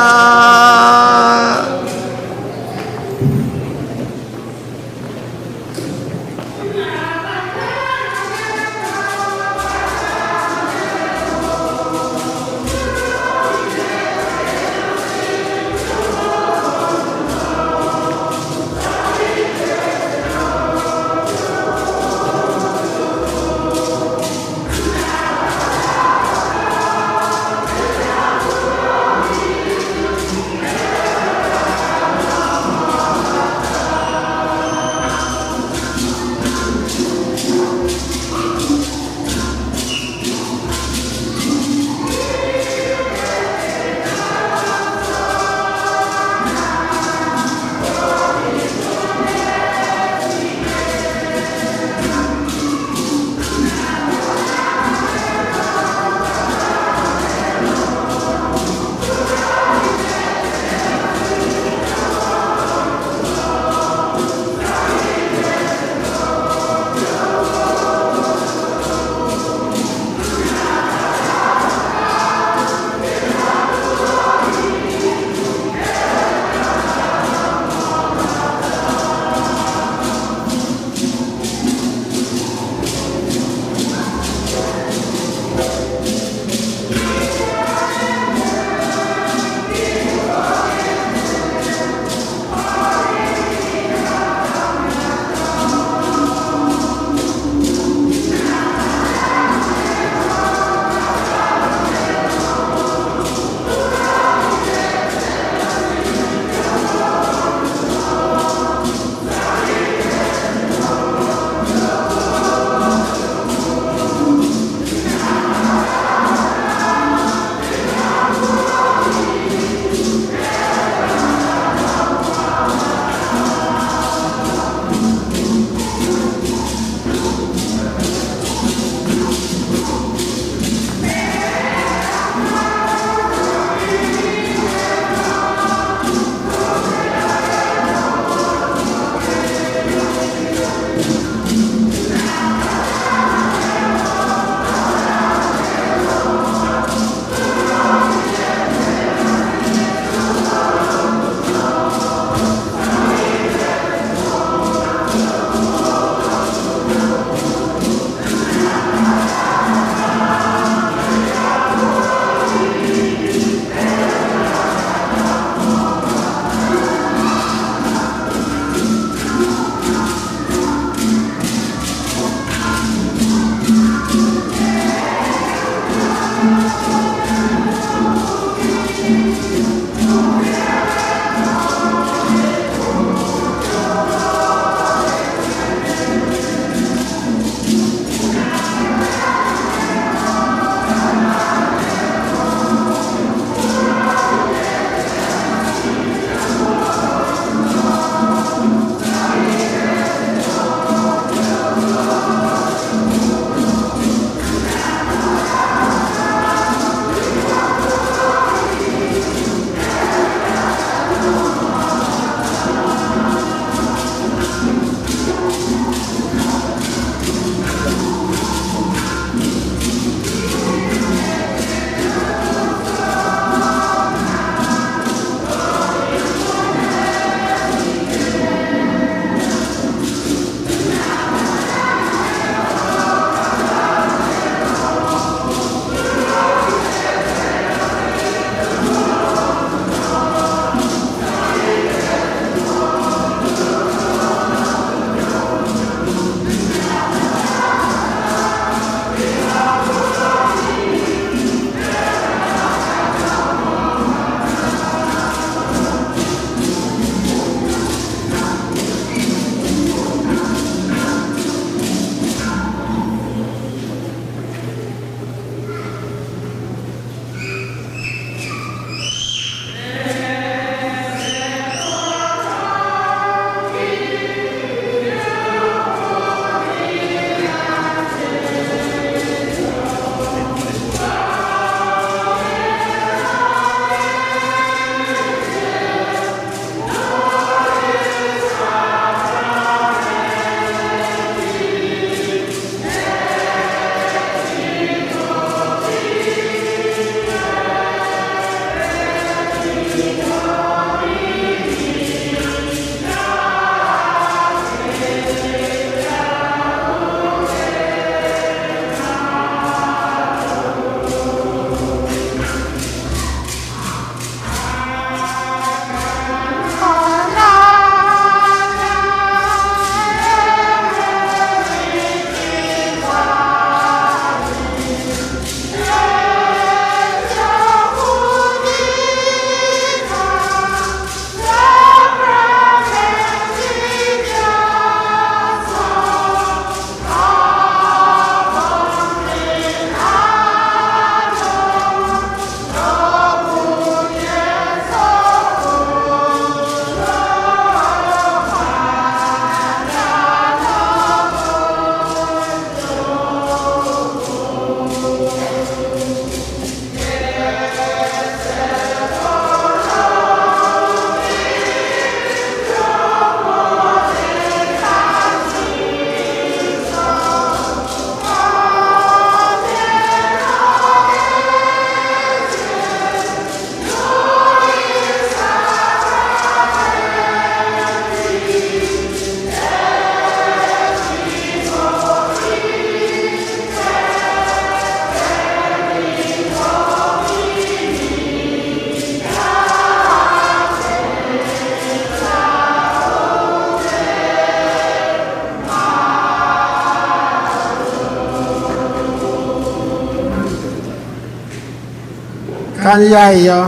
S2: ka anyị ya ayọ.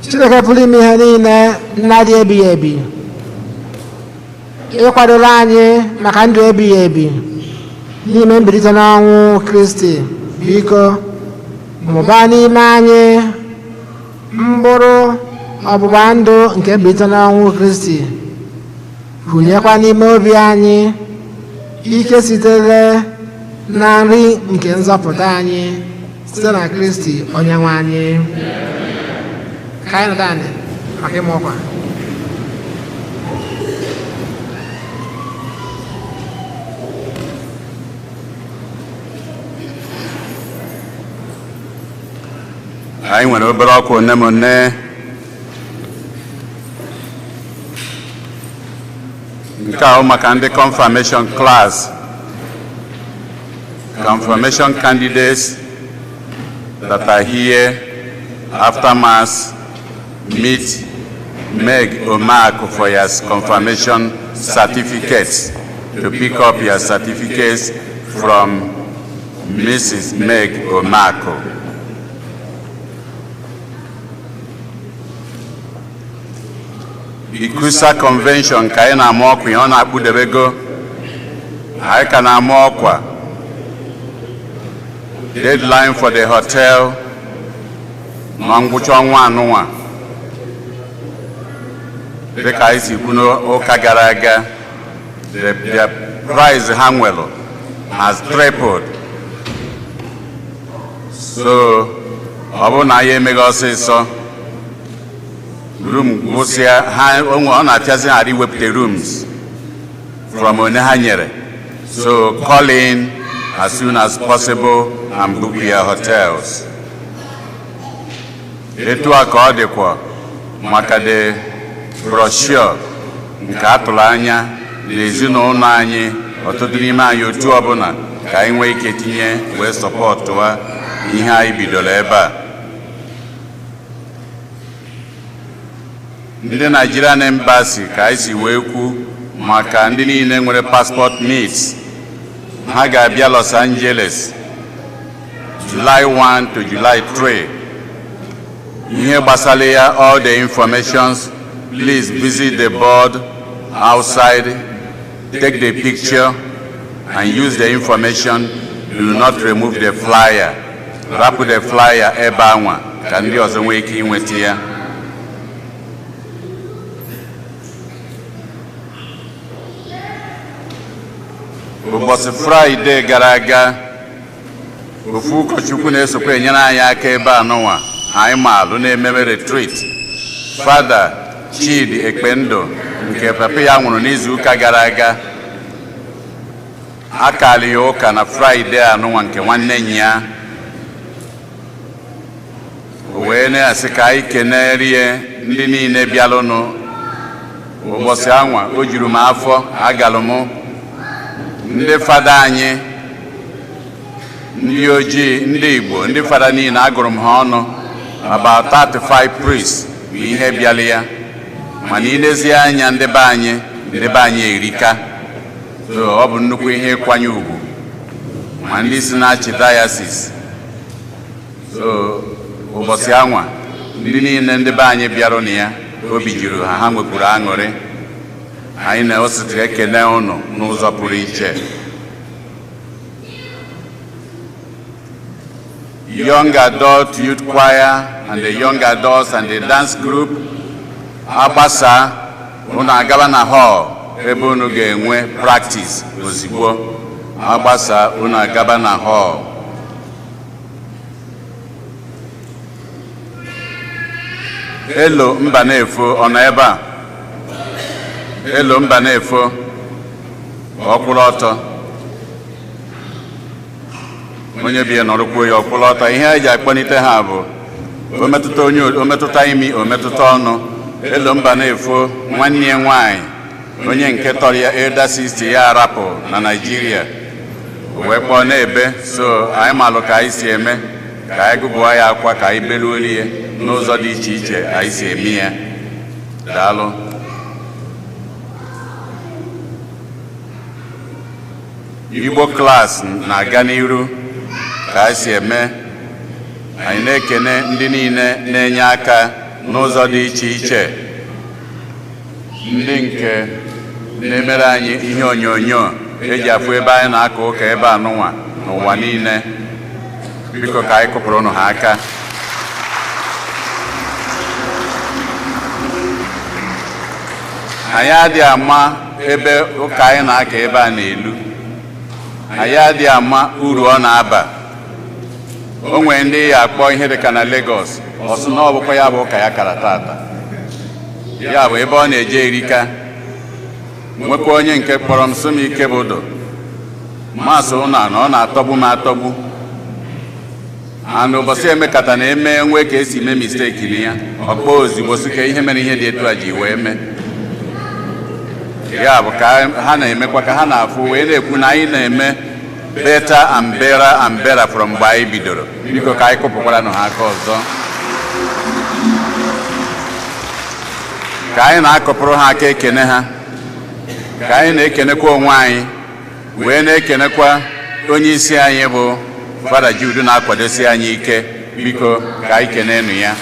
S2: Chineke pụrụ ime ihe niile, nna dị ebighị ebi, ịkwadola anyị maka ndụ ebighị ebi n'ime mbilite n'ọnwụ Kristi. Biko mụbaa n'ime anyị mkpụrụ ọgbụgba ndụ nke mbilite n'ọnwụ Kristi, hụnyekwa n'ime obi anyị ike sitere na nri nke nzọpụta anyị site na Kristi Onyenwe anyị. Ka anyị nọdụ anyị maka ịma ọkwa.
S1: Anyị nwere obere ọkụ one m one nke ahụ maka ndị confirmation class. Confirmation candidates that are here after Mass, meet Meg Omaku for your confirmation certificates. To pick up your certificates from Mrs. Meg Omaku. Ikusa Convention ka anyị na-ama ọkwa ihe ọ na-akpụdebego, anyị ka na-ama ọkwa. Deadline for the hotel na ngwụcha ọnwa anụnwa dịka anyị si kwu n'ụka gara aga. The price ha nwere has tripled. So ọ bụrụ na anyị emeghị ọsịsọ room gwụsịa ha, ọ na-apịazi ha iwepụta rooms from one ha nyere. So call in as soon as possible and book your hotels. Etu a ka ọ dịkwa maka the brochure nke atụrụ anya n'ezinụlọ anyị, ọtụtụ n'ime anyị otu ọbụla ka anyị nwee ike tinye wee sọpọtụwa ihe anyị bidoro ebe a. Ndị Nigerian Embassy ka anyị si wee kwu maka ndị niile nwere passport meets, ha ga-abịa Los Angeles July 1 to July 3. Ihe gbasara ya, all the informations, please visit the board outside, take the picture and use the information. Do not remove the flyer. Wrap the flyer ebe anwa ka ndị ọzọ nwee ike inweta ya. Ụbọchị Fraịde gara aga, ofu ụkọchukwu na-esokwa enyere anyị aka ebe anụnwa anyị maalụ na-ememe retreat, Fada Chidi Ekpendo, nke papa ya nwụrụ n'izu ụka gara aga. Akali ya ụka na Fraịde anụnwa nke nwanne ya. O wee na-asị ka anyị kenerie ndị niile bịalụnụ ụbọchị anwa. O juru m afọ, agalụ m ndị fada anyị, ndị ojii, ndị Igbo, ndị fada niile agụrụ m ha ọnụ. About 35 priests bụ ihe bịala ya. Mana ilezi anya ndị be anyị erika. So ọ bụ nnukwu ihe ịkwanye ugwu ma ndị si na-achị diocese. So ụbọchị anwa ndị niile ndị be anyị bịarụ na ya, obi juru ha, ha nwekwuru aṅụrị. Anyị na-ositiri ekene ụnụ n'ụzọ pụrụ iche. Young Adult Youth Choir and the Young Adults and the Dance Group, agbasa unu agaba na hall ebe unu ga-enwe practice ozigbo. Agbasa unu agaba na hall. Elo Mbanefo ọ nọ ebe a? Elo Mbanefo ọkwụrụ ọtọ, onye bi nọrọkwuo ya ọkwụrụ ọtọ. Ihe eji akpọnite ha bụ ometụta onye, ometụta imi, ometụta ọnụ. Elo Mbanefo nwanne ya nwanyị, onye nke tọrọ ya elder sister ya arapụ na Nigeria, wee kpọọ n'ebe. So anyị malụ ka anyị si eme, ka anyị gụgụọ ya akwa, ka anyị beluolie n'ụzọ dị iche iche anyị si eme ya. Daalụ. Igbo class na-aga n'iru ka esi eme. Anyị na-ekene ndị niile na-enye aka n'ụzọ dị iche iche, ndị nke na-emere anyị ihe onyonyo eji afụ ebe anyị na-aka ụka ebe anụnwa n'ụwa niile. Biko ka anyị kụpụrụ ụnụ ha aka. Anyị adịghị ama ebe ụka anyị na-aka ebe a na-elu, anyị adịghị ama uru ọ na-aba. O nwere ndị ya akpọ ihe dịka na Lagos, ọ sị na ọ bụkwa ya bụ ụka ya kara tata, ya bụ ebe ọ na-eje erika. Nwekwa onye nke kpọrọ m sị m ike bụ do masị ụna na ọ na-atọgbu m atọgbu, ana ụbọchị emekata na-eme nwe ka esi mee misteki na ya ọkpọ ozigbo sị ka ihe mere ihe dị etu a ji wee mee. Ya bụ ka ha na-emekwa ka ha na-afụ wee na-ekwu na anyị na-eme better and better and better from mgbe anyị bidoro. Biko ka anyị kụpụkwara nụ ha aka ọzọ, ka anyị na-akụpụrụ ha aka ekene ha, ka anyị na-ekenekwa onwe anyị wee na-ekenekwa onye isi anyị bụ Fada Jude na-akwadosi anyị ike. Biko ka anyị kenenụ ya.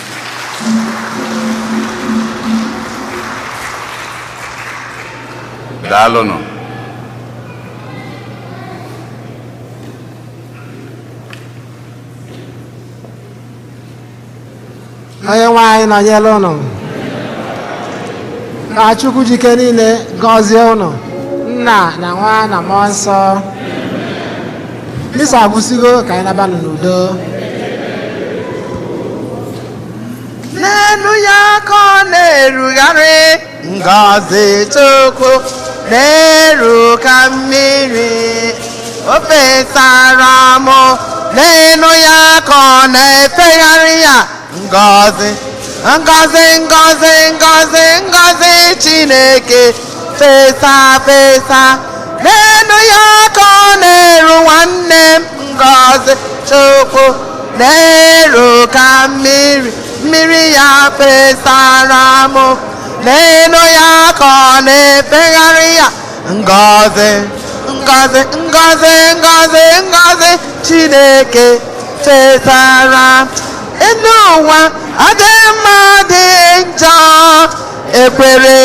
S1: Daalụnụ.
S2: Onye nwe anyị nọnyere ụnụ, ka Chukwu jike niile gọzie ụnụ, Nna na Nwa na Mmụọ Nsọ. Misa agwụsigo ka anyị nabanụ n'udo.
S4: N'elu ya ka ọ na-erugharị, ngọzi Chukwu na-eru ka mmiri. O fesara m, n'elu ya ka ọ na-efegharị ya, ngọzi ngọzi ngọzi ngọzi ngọzi Chineke fesa fesa. N'elu ya ka ọ na-eru nwanne m, ngọzi Chukwu na-eru ka mmiri. Mmiri ya fesara m, n'elu ya ka ọ na-efegharị ya, ngọzi ngọzi ngọzi ngọzi ngọzi Chineke fesara. Elu ụwa adịghị mma dị njọ, ekwere